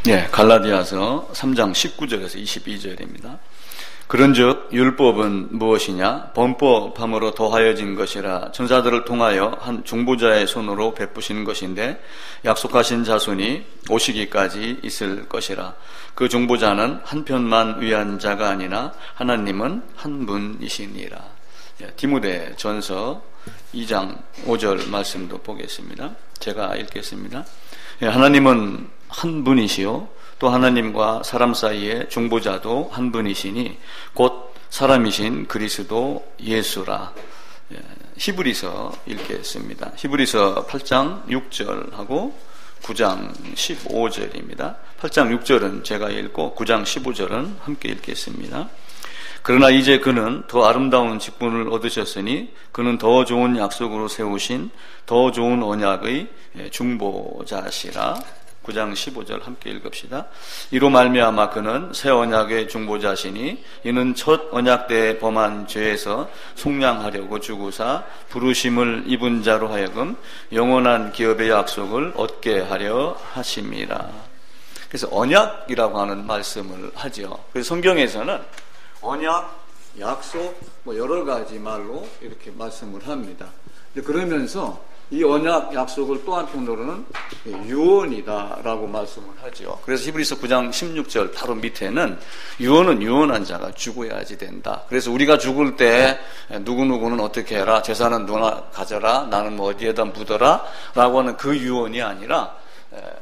예, 갈라디아서 3장 19절에서 22절입니다. 그런즉 율법은 무엇이냐? 범법함으로 더하여진 것이라 천사들을 통하여 한 중보자의 손으로 베푸신 것인데 약속하신 자손이 오시기까지 있을 것이라. 그 중보자는 한 편만 위한 자가 아니나 하나님은 한 분이시니라. 예, 디모데 전서 2장 5절 말씀도 보겠습니다. 제가 읽겠습니다. 예, 하나님은 한 분이시요 또 하나님과 사람 사이의 중보자도 한 분이시니 곧 사람이신 그리스도 예수라. 예, 히브리서 읽겠습니다. 히브리서 8장 6절하고 9장 15절입니다. 8장 6절은 제가 읽고 9장 15절은 함께 읽겠습니다. 그러나 이제 그는 더 아름다운 직분을 얻으셨으니 그는 더 좋은 약속으로 세우신 더 좋은 언약의 중보자시라. 9장 15절 함께 읽읍시다. 이로 말미암아 그는 새 언약의 중보자시니 이는 첫 언약 때 범한 죄에서 속량하려고 주구사 부르심을 입은 자로 하여금 영원한 기업의 약속을 얻게 하려 하심이라. 그래서 언약이라고 하는 말씀을 하죠. 그래서 성경에서는 언약, 약속, 여러 가지 말로 이렇게 말씀을 합니다. 그러면서 이 언약 약속을 또 한편으로는 유언이다라고 말씀을 하죠. 그래서 히브리서 9장 16절 바로 밑에는 유언은 유언한 자가 죽어야지 된다. 그래서 우리가 죽을 때 누구누구는 어떻게 해라, 재산은 누나 가져라, 나는 어디에다 묻어라 라고 하는 그 유언이 아니라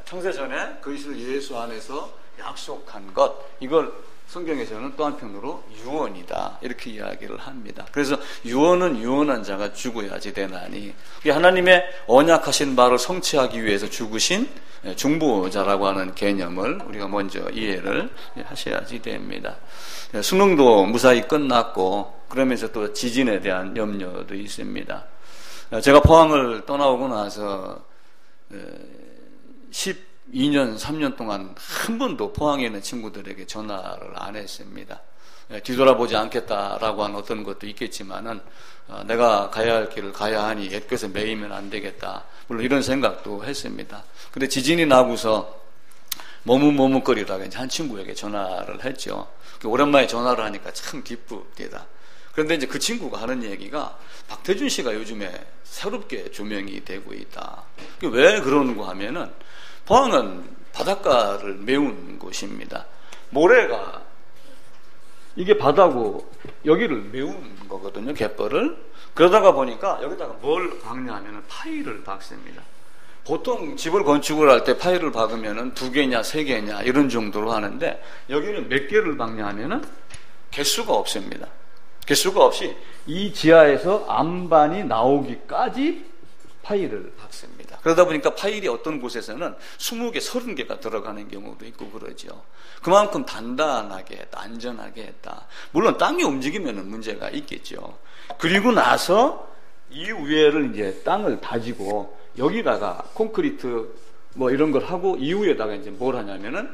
창세전에 그리스도 예수 안에서 약속한 것, 이걸 성경에서는 또 한편으로 유언이다 이렇게 이야기를 합니다. 그래서 유언은 유언한 자가 죽어야지 되나니 하나님의 언약하신 바를 성취하기 위해서 죽으신 중보자라고 하는 개념을 우리가 먼저 이해를 하셔야지 됩니다. 수능도 무사히 끝났고 그러면서 또 지진에 대한 염려도 있습니다. 제가 포항을 떠나오고 나서 2년, 3년 동안 한 번도 포항에 있는 친구들에게 전화를 안 했습니다. 뒤돌아보지 않겠다라고 하는 어떤 것도 있겠지만은 내가 가야 할 길을 가야 하니 애껴서 매이면 안 되겠다. 물론 이런 생각도 했습니다. 근데 지진이 나고서 머뭇머뭇거리다가 이제 한 친구에게 전화를 했죠. 오랜만에 전화를 하니까 참 기쁩니다. 그런데 이제 그 친구가 하는 얘기가 박태준 씨가 요즘에 새롭게 조명이 되고 있다. 왜 그러는가 하면은 포항은 바닷가를 메운 곳입니다. 모래가 이게 바다고 여기를 메운 거거든요, 갯벌을. 그러다가 보니까 여기다가 뭘 박냐면은 파일을 박습니다. 보통 집을 건축을 할 때 파일을 박으면은 2개냐 3개냐 이런 정도로 하는데 여기는 몇 개를 박냐 하면은 개수가 없습니다. 개수가 없이 이 지하에서 안반이 나오기까지 파일을 박습니다. 그러다 보니까 파일이 어떤 곳에서는 20개, 30개가 들어가는 경우도 있고 그러죠. 그만큼 단단하게 했다, 안전하게 했다. 물론 땅이 움직이면 문제가 있겠죠. 그리고 나서 이 위에를 이제 땅을 다지고 여기다가 콘크리트 이런 걸 하고 이후에다가 이제 뭘 하냐면은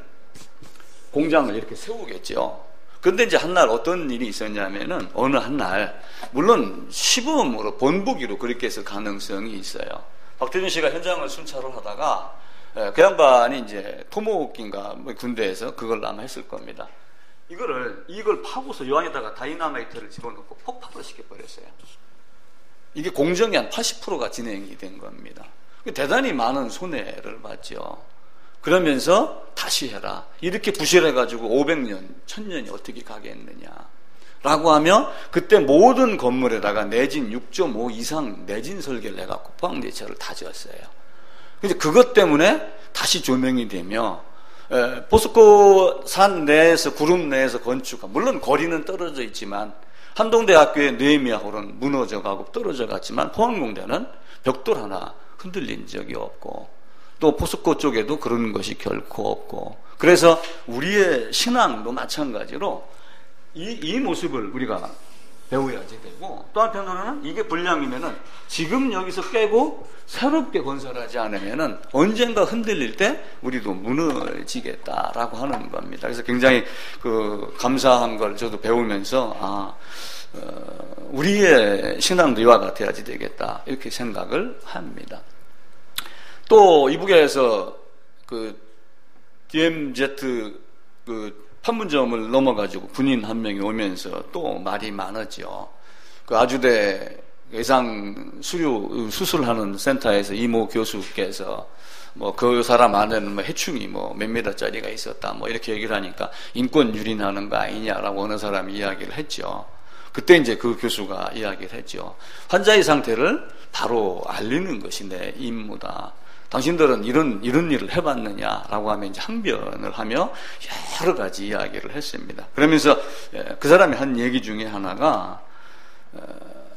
공장을 이렇게 세우겠죠. 그런데 이제 한날 어떤 일이 있었냐면은 어느 한날 물론 시범으로 본보기로 그렇게 했을 가능성이 있어요. 박태준 씨가 현장을 순찰을 하다가 그 양반이 이제 토목인가 군대에서 그걸 아마 했을 겁니다. 이걸 파고서 요 안에다가 다이나마이트를 집어넣고 폭발을 시켜버렸어요. 이게 공정이 한 80%가 진행이 된 겁니다. 대단히 많은 손해를 봤죠. 그러면서 다시 해라. 이렇게 부실해가지고 500년, 1000년이 어떻게 가겠느냐. 라고 하며 그때 모든 건물에다가 내진 6.5 이상 내진 설계를 해갖고 포항대차를 다 지었어요. 근데 그것 때문에 다시 조명이 되며 포스코 산 내에서 구름 내에서 건축한 물론 거리는 떨어져 있지만 한동대학교의 느헤미야홀은 무너져가고 떨어져 갔지만 포항공대는 벽돌 하나 흔들린 적이 없고 또 포스코 쪽에도 그런 것이 결코 없고 그래서 우리의 신앙도 마찬가지로 이 모습을 우리가 배워야지 되고 또 한편으로는 이게 불량이면은 지금 여기서 깨고 새롭게 건설하지 않으면은 언젠가 흔들릴 때 우리도 무너지겠다라고 하는 겁니다. 그래서 굉장히 감사한 걸 저도 배우면서 우리의 신앙도 이와 같아야지 되겠다 이렇게 생각을 합니다. 또 이북에서 DMZ 그 판문점을 넘어가지고 군인 한 명이 오면서 또 말이 많았죠. 그 아주대 외상 수술하는 센터에서 이모 교수께서 뭐 그 사람 안에는 뭐 해충이 뭐 몇 미터짜리가 있었다 뭐 이렇게 얘기를 하니까 인권 유린하는 거 아니냐라고 어느 사람이 이야기를 했죠. 그때 이제 그 교수가 이야기를 했죠. 환자의 상태를 바로 알리는 것이 내 임무다. 당신들은 이런 일을 해봤느냐라고 하면 이제 항변을 하며 여러 가지 이야기를 했습니다. 그러면서 그 사람이 한 얘기 중에 하나가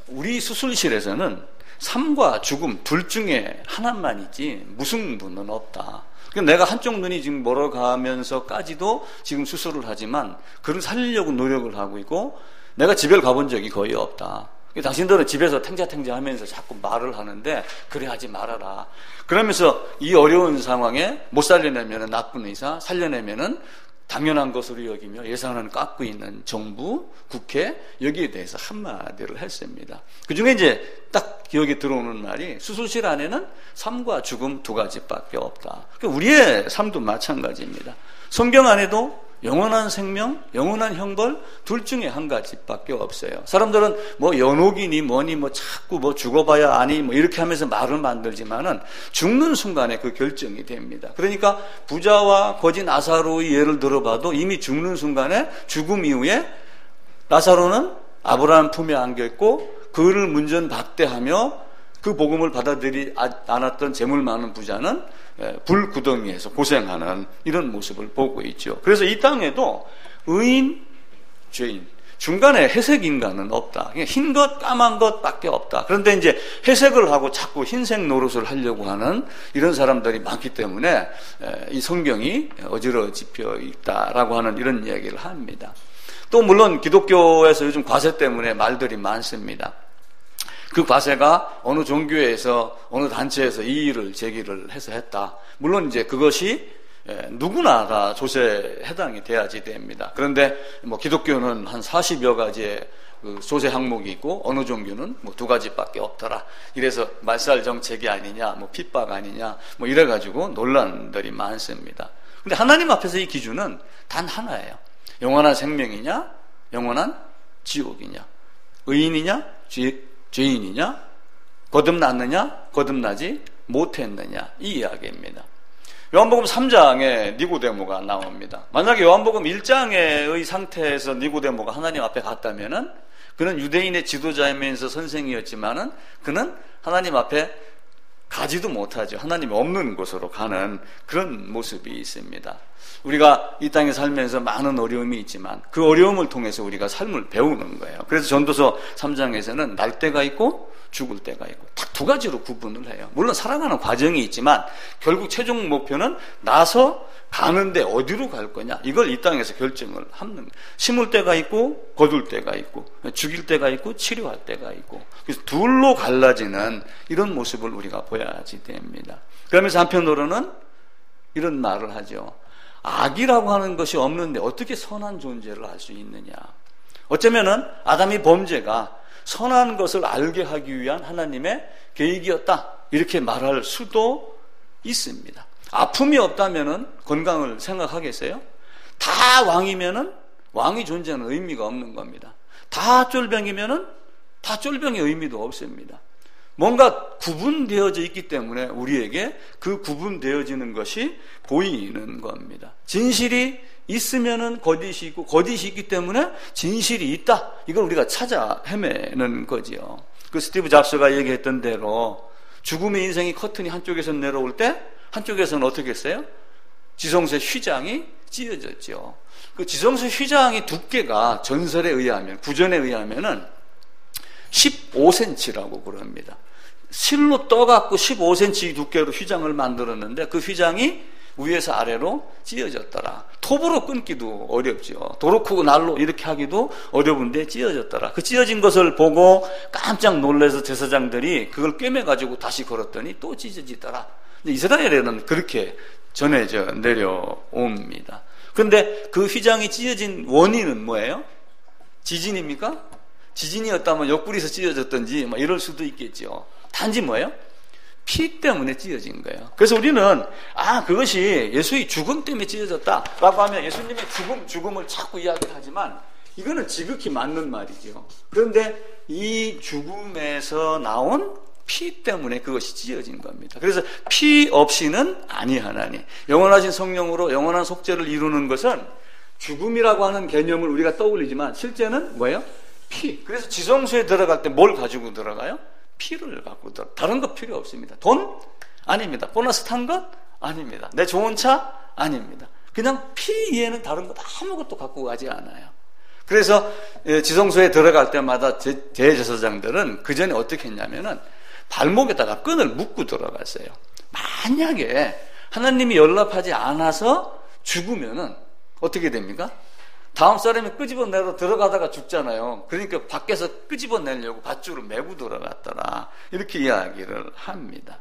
우리 수술실에서는 삶과 죽음 둘 중에 하나만이지 무승부는 없다. 내가 한쪽 눈이 지금 멀어가면서까지도 지금 수술을 하지만 그를 살리려고 노력을 하고 있고 내가 집에 가본 적이 거의 없다. 당신들은 집에서 탱자탱자 하면서 자꾸 말을 하는데 그래 하지 말아라. 그러면서 이 어려운 상황에 못 살려내면 나쁜 의사, 살려내면은 당연한 것으로 여기며 예산을 깎고 있는 정부, 국회 여기에 대해서 한마디를 했습니다. 그중에 이제 딱 기억에 들어오는 말이 수술실 안에는 삶과 죽음 두 가지밖에 없다. 우리의 삶도 마찬가지입니다. 성경 안에도 영원한 생명, 영원한 형벌 둘 중에 한 가지밖에 없어요. 사람들은 뭐 연옥이니 뭐니 뭐 자꾸 뭐 죽어봐야 아니 뭐 이렇게 하면서 말을 만들지만은 죽는 순간에 그 결정이 됩니다. 그러니까 부자와 거지 나사로의 예를 들어봐도 이미 죽는 순간에 죽음 이후에 나사로는 아브라함 품에 안겼고 그를 문전박대하며 그 복음을 받아들이지 않았던 재물 많은 부자는 불구덩이에서 고생하는 이런 모습을 보고 있죠. 그래서 이 땅에도 의인, 죄인, 중간에 회색 인간은 없다. 흰 것, 까만 것밖에 없다. 그런데 이제 회색을 하고 자꾸 흰색 노릇을 하려고 하는 이런 사람들이 많기 때문에 이 성경이 어지러집혀 있다라고 하는 이런 이야기를 합니다. 또 물론 기독교에서 요즘 과세 때문에 말들이 많습니다. 그 과세가 어느 종교에서 어느 단체에서 이의를 제기를 해서 했다. 물론 이제 그것이 누구나 다 조세에 해당이 돼야지 됩니다. 그런데 뭐 기독교는 한 40여 가지의 그 조세 항목이 있고 어느 종교는 뭐 2가지밖에 없더라. 이래서 말살 정책이 아니냐, 뭐 핍박 아니냐, 뭐 이래가지고 논란들이 많습니다. 근데 하나님 앞에서 이 기준은 단 하나예요. 영원한 생명이냐, 영원한 지옥이냐, 의인이냐, 죄인이냐, 거듭났느냐, 거듭나지 못했느냐, 이 이야기입니다. 요한복음 3장에 니고데모가 나옵니다. 만약에 요한복음 1장의 상태에서 니고데모가 하나님 앞에 갔다면은 그는 유대인의 지도자이면서 선생이었지만은 그는 하나님 앞에 가지도 못하죠. 하나님이 없는 곳으로 가는 그런 모습이 있습니다. 우리가 이 땅에 살면서 많은 어려움이 있지만 그 어려움을 통해서 우리가 삶을 배우는 거예요. 그래서 전도서 3장에서는 날 때가 있고 죽을 때가 있고 딱 2가지로 구분을 해요. 물론 살아가는 과정이 있지만 결국 최종 목표는 나서 가는데 어디로 갈 거냐, 이걸 이 땅에서 결정을 하는 거예요. 심을 때가 있고 거둘 때가 있고 죽일 때가 있고 치료할 때가 있고, 그래서 둘로 갈라지는 이런 모습을 우리가 보여야지 됩니다. 그러면서 한편으로는 이런 말을 하죠. 악이라고 하는 것이 없는데 어떻게 선한 존재를 알 수 있느냐. 어쩌면은 아담이 범죄가 선한 것을 알게 하기 위한 하나님의 계획이었다, 이렇게 말할 수도 있습니다. 아픔이 없다면은 건강을 생각하겠어요? 다 왕이면은 왕이 존재하는 의미가 없는 겁니다. 다 쫄병이면은 다 쫄병의 의미도 없습니다. 뭔가 구분되어져 있기 때문에 우리에게 그 구분되어지는 것이 보이는 겁니다. 진실이 있으면은 거짓이 있고 거짓이 있기 때문에 진실이 있다, 이걸 우리가 찾아 헤매는 거지요. 그 스티브 잡스가 얘기했던 대로 죽음의 인생이 커튼이 한쪽에서 내려올 때 한쪽에서는 어떻게 했어요? 지성새 휘장이 찢어졌죠. 그 지성새 휘장의 두께가 전설에 의하면, 구전에 의하면은 15cm라고 그럽니다. 실로 떠갖고 15cm 두께로 휘장을 만들었는데 그 휘장이 위에서 아래로 찢어졌더라. 톱으로 끊기도 어렵죠. 도로 크고 날로 이렇게 하기도 어려운데 찢어졌더라. 그 찢어진 것을 보고 깜짝 놀라서 제사장들이 그걸 꿰매가지고 다시 걸었더니 또 찢어지더라. 이스라엘에는 그렇게 전해져 내려옵니다. 그런데 그 휘장이 찢어진 원인은 뭐예요? 지진입니까? 지진이었다면 옆구리에서 찢어졌던지 뭐 이럴 수도 있겠죠. 단지 뭐예요? 피 때문에 찢어진 거예요. 그래서 우리는 그것이 예수의 죽음 때문에 찢어졌다라고 하면 예수님의 죽음을 자꾸 이야기하지만 이거는 지극히 맞는 말이죠. 그런데 이 죽음에서 나온 피 때문에 그것이 찢어진 겁니다. 그래서 피 없이는 아니하나니 영원하신 성령으로 영원한 속죄를 이루는 것은 죽음이라고 하는 개념을 우리가 떠올리지만 실제는 뭐예요? 피. 그래서 지성소에 들어갈 때 뭘 가지고 들어가요? 피를 갖고 들어가요. 다른 거 필요 없습니다. 돈? 아닙니다. 보너스 탄 것? 아닙니다. 내 좋은 차? 아닙니다. 그냥 피 이외에는 다른 것 아무것도 갖고 가지 않아요. 그래서 지성소에 들어갈 때마다 대제사장들은 그 전에 어떻게 했냐면은 발목에다가 끈을 묶고 들어갔어요. 만약에 하나님이 연락하지 않아서 죽으면은 어떻게 됩니까? 다음 사람이 끄집어내러 들어가다가 죽잖아요. 그러니까 밖에서 끄집어내려고 밧줄을 메고 들어갔더라. 이렇게 이야기를 합니다.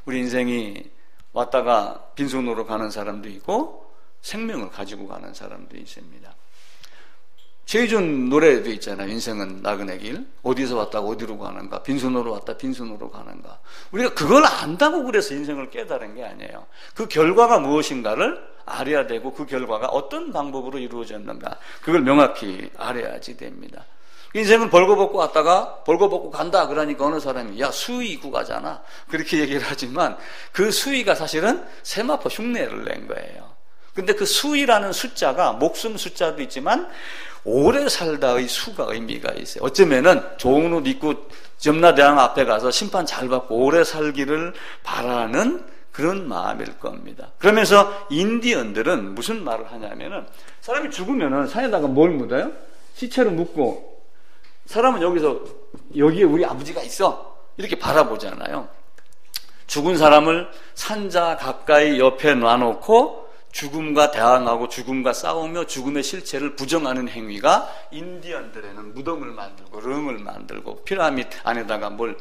우리 인생이 왔다가 빈손으로 가는 사람도 있고 생명을 가지고 가는 사람도 있습니다. 최희준 노래도 있잖아요. 인생은 나그네 길. 어디서 왔다가 어디로 가는가. 빈손으로 왔다 빈손으로 가는가. 우리가 그걸 안다고 그래서 인생을 깨달은 게 아니에요. 그 결과가 무엇인가를 알아야 되고 그 결과가 어떤 방법으로 이루어졌는가. 그걸 명확히 알아야지 됩니다. 인생은 벌거벗고 왔다가 벌거벗고 간다 그러니까 어느 사람이 야 수의 입고 가잖아. 그렇게 얘기를 하지만 그 수의가 사실은 세마포 흉내를 낸 거예요. 근데 그 수이라는 숫자가 목숨 숫자도 있지만 오래 살다의 수가 의미가 있어요. 어쩌면은 좋은 옷 입고 점라대왕 앞에 가서 심판 잘 받고 오래 살기를 바라는 그런 마음일 겁니다. 그러면서 인디언들은 무슨 말을 하냐면은 사람이 죽으면은 산에다가 뭘 묻어요? 시체를 묻고 사람은 여기에 우리 아버지가 있어 이렇게 바라보잖아요. 죽은 사람을 산자 가까이 옆에 놔놓고 죽음과 대항하고 죽음과 싸우며 죽음의 실체를 부정하는 행위가 인디언들에는 무덤을 만들고 릉을 만들고 피라미드 안에다가 뭘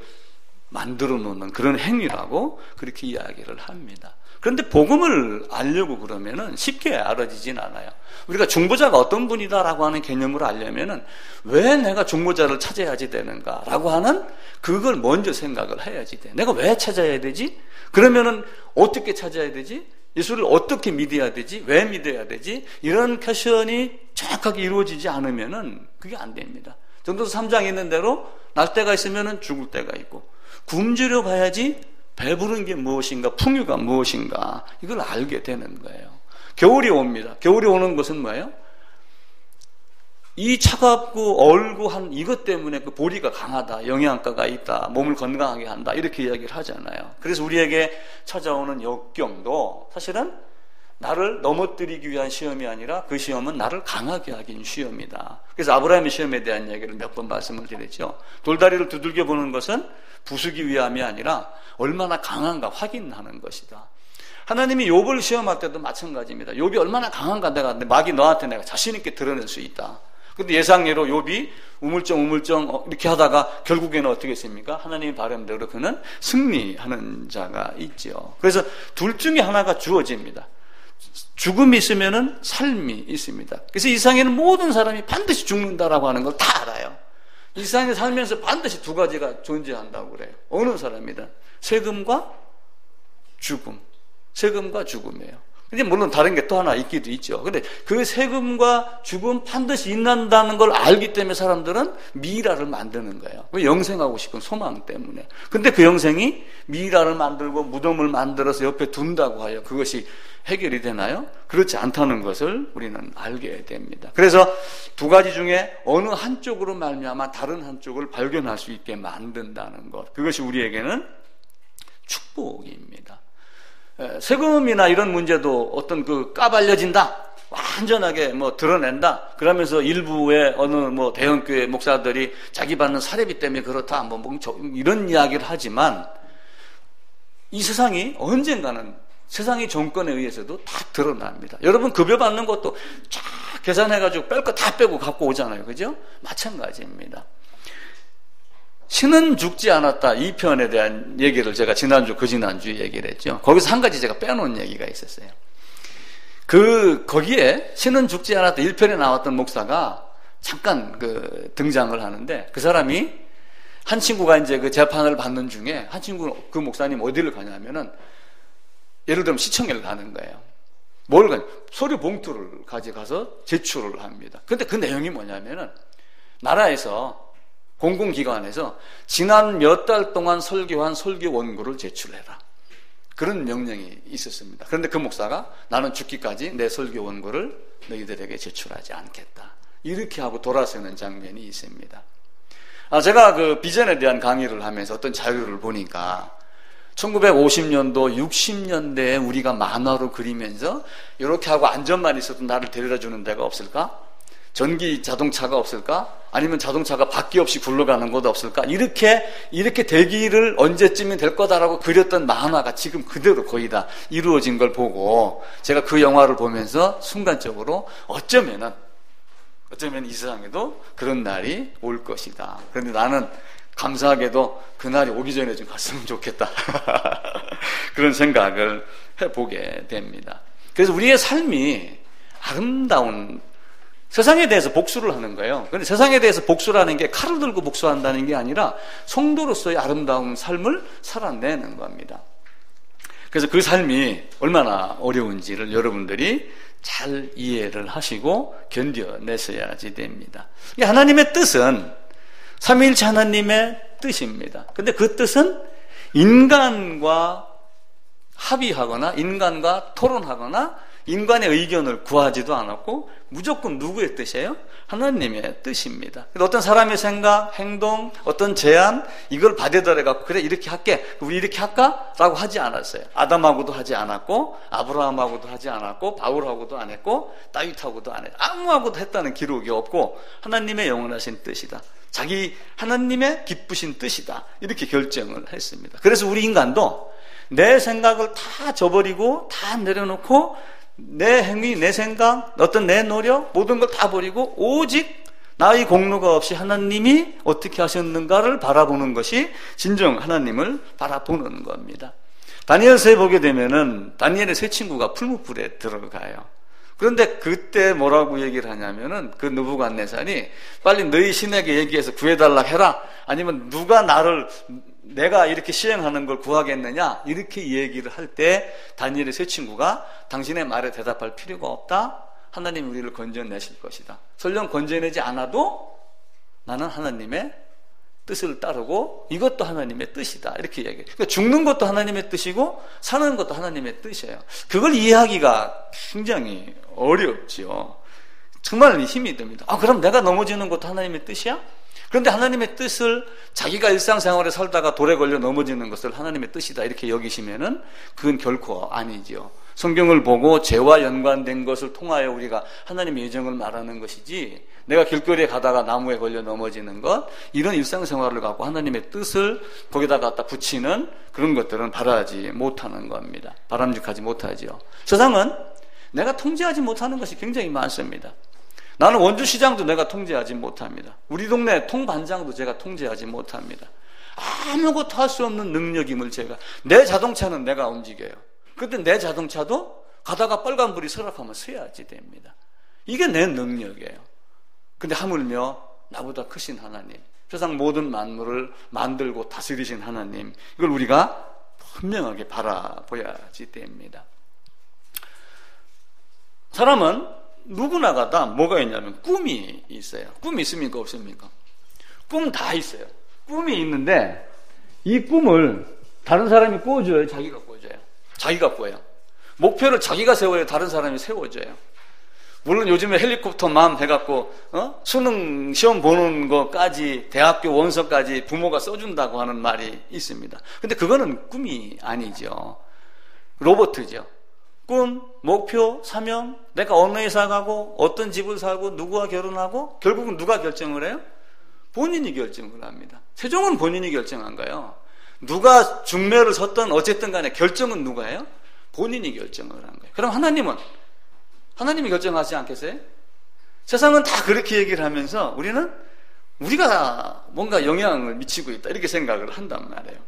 만들어 놓는 그런 행위라고 그렇게 이야기를 합니다. 그런데 복음을 알려고 그러면은 쉽게 알아지진 않아요. 우리가 중보자가 어떤 분이다라고 하는 개념을 알려면은 왜 내가 중보자를 찾아야지 되는가라고 하는 그걸 먼저 생각을 해야지 돼. 내가 왜 찾아야 되지? 그러면은 어떻게 찾아야 되지? 예수를 어떻게 믿어야 되지? 왜 믿어야 되지? 이런 퀘션이 정확하게 이루어지지 않으면은 그게 안 됩니다. 전도서 3장에 있는 대로 날 때가 있으면은 죽을 때가 있고 굶주려 봐야지 배부른 게 무엇인가 풍요가 무엇인가 이걸 알게 되는 거예요. 겨울이 옵니다. 겨울이 오는 것은 뭐예요? 이 차갑고 얼고 한 이것 때문에 그 보리가 강하다, 영양가가 있다, 몸을 건강하게 한다 이렇게 이야기를 하잖아요. 그래서 우리에게 찾아오는 역경도 사실은 나를 넘어뜨리기 위한 시험이 아니라 그 시험은 나를 강하게 하기 위한 시험이다. 그래서 아브라함의 시험에 대한 얘기를 몇 번 말씀을 드렸죠. 돌다리를 두들겨 보는 것은 부수기 위함이 아니라 얼마나 강한가 확인하는 것이다. 하나님이 욥을 시험할 때도 마찬가지입니다. 욥이 얼마나 강한가 마귀 너한테 내가 자신 있게 드러낼 수 있다. 근데 예상외로 욥이 우물정 이렇게 하다가 결국에는 어떻게 했습니까? 하나님의 바람대로 그는 승리하는 자가 있죠. 그래서 둘 중에 하나가 주어집니다. 죽음이 있으면은 삶이 있습니다. 그래서 이 세상에는 모든 사람이 반드시 죽는다라고 하는 걸 다 알아요. 이 세상에 살면서 반드시 두 가지가 존재한다고 그래요. 어느 사람이든 세금과 죽음. 세금과 죽음이에요. 근데 물론 다른 게 또 하나 있기도 있죠. 근데 그 세금과 죽음 반드시 있는다는 걸 알기 때문에 사람들은 미라를 만드는 거예요. 영생하고 싶은 소망 때문에. 근데 그 영생이 미라를 만들고 무덤을 만들어서 옆에 둔다고 하여 그것이 해결이 되나요? 그렇지 않다는 것을 우리는 알게 됩니다. 그래서 두 가지 중에 어느 한쪽으로 말미암아 다른 한쪽을 발견할 수 있게 만든다는 것. 그것이 우리에게는 축복입니다. 세금이나 이런 문제도 어떤 그 까발려진다, 완전하게 드러낸다. 그러면서 일부의 어느 대형교회 목사들이 자기 받는 사례비 때문에 그렇다, 이런 이야기를 하지만 이 세상이 언젠가는 세상의 정권에 의해서도 다 드러납니다. 여러분 급여 받는 것도 쫙 계산해가지고 뺄 거 다 빼고 갖고 오잖아요, 그죠? 마찬가지입니다. 신은 죽지 않았다. 이 편에 대한 얘기를 제가 지난주에 얘기를 했죠. 거기서 한 가지 제가 빼놓은 얘기가 있었어요. 거기에 신은 죽지 않았다 1편에 나왔던 목사가 잠깐 등장을 하는데 그 사람이 한 친구가 이제 그 재판을 받는 중에 한 친구 그 목사님 어디를 가냐면은 예를 들면 시청에를 가는 거예요. 뭘 가냐? 서류 봉투를 가져가서 제출을 합니다. 근데 그 내용이 뭐냐면은 나라에서 공공기관에서 지난 몇 달 동안 설교한 설교 원고를 제출해라. 그런 명령이 있었습니다. 그런데 그 목사가 나는 죽기까지 내 설교 원고를 너희들에게 제출하지 않겠다. 이렇게 하고 돌아서는 장면이 있습니다. 제가 그 비전에 대한 강의를 하면서 어떤 자료를 보니까 1950년도, 60년대에 우리가 만화로 그리면서 이렇게 하고 안전만 있어도 나를 데려다 주는 데가 없을까? 전기 자동차가 없을까? 아니면 자동차가 바퀴 없이 굴러가는 곳 없을까? 이렇게 되기를 언제쯤이 될 거다라고 그렸던 만화가 지금 그대로 거의 다 이루어진 걸 보고 제가 그 영화를 보면서 순간적으로 어쩌면 이 세상에도 그런 날이 올 것이다. 그런데 나는 감사하게도 그날이 오기 전에 좀 갔으면 좋겠다. 그런 생각을 해보게 됩니다. 그래서 우리의 삶이 아름다운 세상에 대해서 복수를 하는 거예요. 그런데 세상에 대해서 복수라는 게 칼을 들고 복수한다는 게 아니라 성도로서의 아름다운 삶을 살아내는 겁니다. 그래서 그 삶이 얼마나 어려운지를 여러분들이 잘 이해를 하시고 견뎌내셔야지 됩니다. 하나님의 뜻은 삼위일체 하나님의 뜻입니다. 근데 그 뜻은 인간과 합의하거나 인간과 토론하거나 인간의 의견을 구하지도 않았고 무조건 누구의 뜻이에요? 하나님의 뜻입니다. 어떤 사람의 생각, 행동, 어떤 제안 이걸 받아들여갖고 그래 이렇게 할게, 우리 이렇게 할까? 라고 하지 않았어요. 아담하고도 하지 않았고 아브라함하고도 하지 않았고 바울하고도 안 했고 다윗하고도 안 했고 아무하고도 했다는 기록이 없고 하나님의 영원하신 뜻이다. 자기 하나님의 기쁘신 뜻이다. 이렇게 결정을 했습니다. 그래서 우리 인간도 내 생각을 다 저버리고 다 내려놓고 내 행위, 내 생각, 어떤 내 노력 모든 걸 다 버리고 오직 나의 공로가 없이 하나님이 어떻게 하셨는가를 바라보는 것이 진정 하나님을 바라보는 겁니다. 다니엘서에 보게 되면은 다니엘의 세 친구가 풀무불에 들어가요. 그런데 그때 뭐라고 얘기를 하냐면은 그 느부갓네살이 빨리 너희 신에게 얘기해서 구해달라 해라. 아니면 누가 내가 이렇게 시행하는 걸 구하겠느냐? 이렇게 얘기를 할 때 다니엘의 세 친구가 당신의 말에 대답할 필요가 없다. 하나님이 우리를 건져내실 것이다. 설령 건져내지 않아도 나는 하나님의 뜻을 따르고 이것도 하나님의 뜻이다. 이렇게 얘기해요. 그러니까 죽는 것도 하나님의 뜻이고 사는 것도 하나님의 뜻이에요. 그걸 이해하기가 굉장히 어렵죠. 정말 힘이 듭니다. 그럼 내가 넘어지는 것도 하나님의 뜻이야? 그런데 하나님의 뜻을 자기가 일상생활에 살다가 돌에 걸려 넘어지는 것을 하나님의 뜻이다 이렇게 여기시면은 그건 결코 아니죠. 성경을 보고 죄와 연관된 것을 통하여 우리가 하나님의 예정을 말하는 것이지 내가 길거리에 가다가 나무에 걸려 넘어지는 것 이런 일상생활을 갖고 하나님의 뜻을 거기다 갖다 붙이는 그런 것들은 바라지 못하는 겁니다. 바람직하지 못하죠. 세상은 내가 통제하지 못하는 것이 굉장히 많습니다. 나는 원주시장도 내가 통제하지 못합니다. 우리 동네 통반장도 제가 통제하지 못합니다. 아무것도 할 수 없는 능력임을 내 자동차는 내가 움직여요. 그때 내 자동차도 가다가 빨간불이 서락하면 서야지 됩니다. 이게 내 능력이에요. 근데 하물며 나보다 크신 하나님, 세상 모든 만물을 만들고 다스리신 하나님, 이걸 우리가 분명하게 바라봐야지 됩니다. 사람은 누구나가 다 뭐가 있냐면 꿈이 있어요. 꿈이 있습니까? 없습니까? 꿈 다 있어요. 꿈이 있는데 이 꿈을 다른 사람이 꾸어줘요? 자기가 꾸어줘요? 자기가 꾸어요. 목표를 자기가 세워요? 다른 사람이 세워줘요? 물론 요즘에 헬리콥터맘 해갖고 수능 시험 보는 것까지 대학교 원서까지 부모가 써준다고 하는 말이 있습니다. 근데 그거는 꿈이 아니죠. 로봇이죠. 꿈, 목표, 사명, 내가 어느 회사 가고 어떤 집을 사고 누구와 결혼하고 결국은 누가 결정을 해요? 본인이 결정을 합니다. 세종은 본인이 결정한 거예요. 누가 중매를 섰던 어쨌든 간에 결정은 누가 해요? 본인이 결정을 한 거예요. 그럼 하나님이 결정하지 않겠어요? 세상은 다 그렇게 얘기를 하면서 우리가 뭔가 영향을 미치고 있다 이렇게 생각을 한단 말이에요.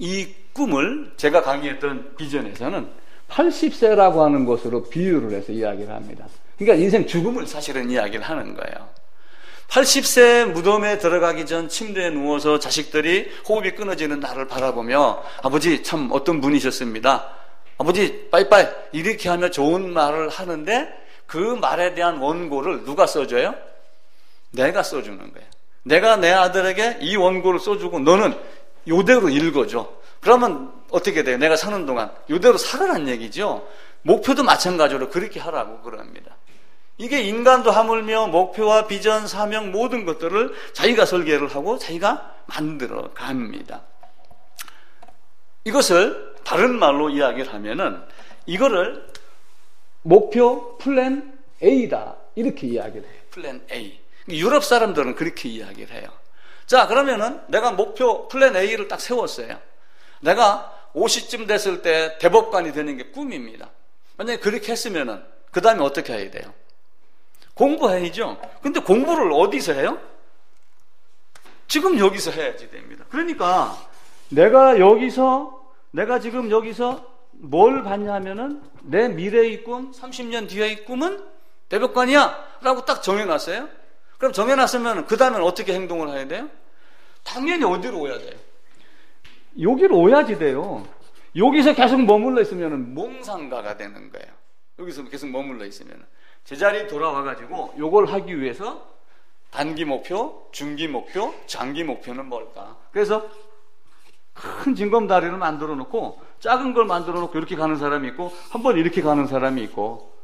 이 꿈을 제가 강의했던 비전에서는 80세라고 하는 것으로 비유를 해서 이야기를 합니다. 그러니까 인생 죽음을 사실은 이야기를 하는 거예요. 80세 무덤에 들어가기 전 침대에 누워서 자식들이 호흡이 끊어지는 나를 바라보며 아버지 참 어떤 분이셨습니다. 아버지 빠이빠이 이렇게 하며 좋은 말을 하는데 그 말에 대한 원고를 누가 써줘요? 내가 써주는 거예요. 내가 내 아들에게 이 원고를 써주고 너는 요대로 읽어줘. 그러면 어떻게 돼요? 내가 사는 동안 요대로 살아란 얘기죠. 목표도 마찬가지로 그렇게 하라고 그럽니다. 이게 인간도 하물며 목표와 비전, 사명 모든 것들을 자기가 설계를 하고 자기가 만들어 갑니다. 이것을 다른 말로 이야기를 하면은 이거를 목표 플랜 A다 이렇게 이야기를 해요. 플랜 A. 유럽 사람들은 그렇게 이야기를 해요. 자, 그러면은 내가 목표 플랜 A를 딱 세웠어요. 내가 50쯤 됐을 때 대법관이 되는 게 꿈입니다. 만약에 그렇게 했으면은 그 다음에 어떻게 해야 돼요? 공부해야죠. 근데 공부를 어디서 해요? 지금 여기서 해야지 됩니다. 그러니까 내가 지금 여기서 뭘 봤냐면은 내 미래의 꿈, 30년 뒤의 꿈은 대법관이야 라고 딱 정해놨어요. 그럼 정해놨으면 그 다음엔 어떻게 행동을 해야 돼요? 당연히 어디로 오야 돼요? 여기로 오야지 돼요. 여기서 계속 머물러 있으면 몽상가가 되는 거예요. 여기서 계속 머물러 있으면 제자리에 돌아와가지고 요걸 하기 위해서 단기 목표, 중기 목표, 장기 목표는 뭘까? 그래서 큰 징검다리를 만들어 놓고 작은 걸 만들어 놓고 이렇게 가는 사람이 있고 한번 이렇게 가는 사람이 있고,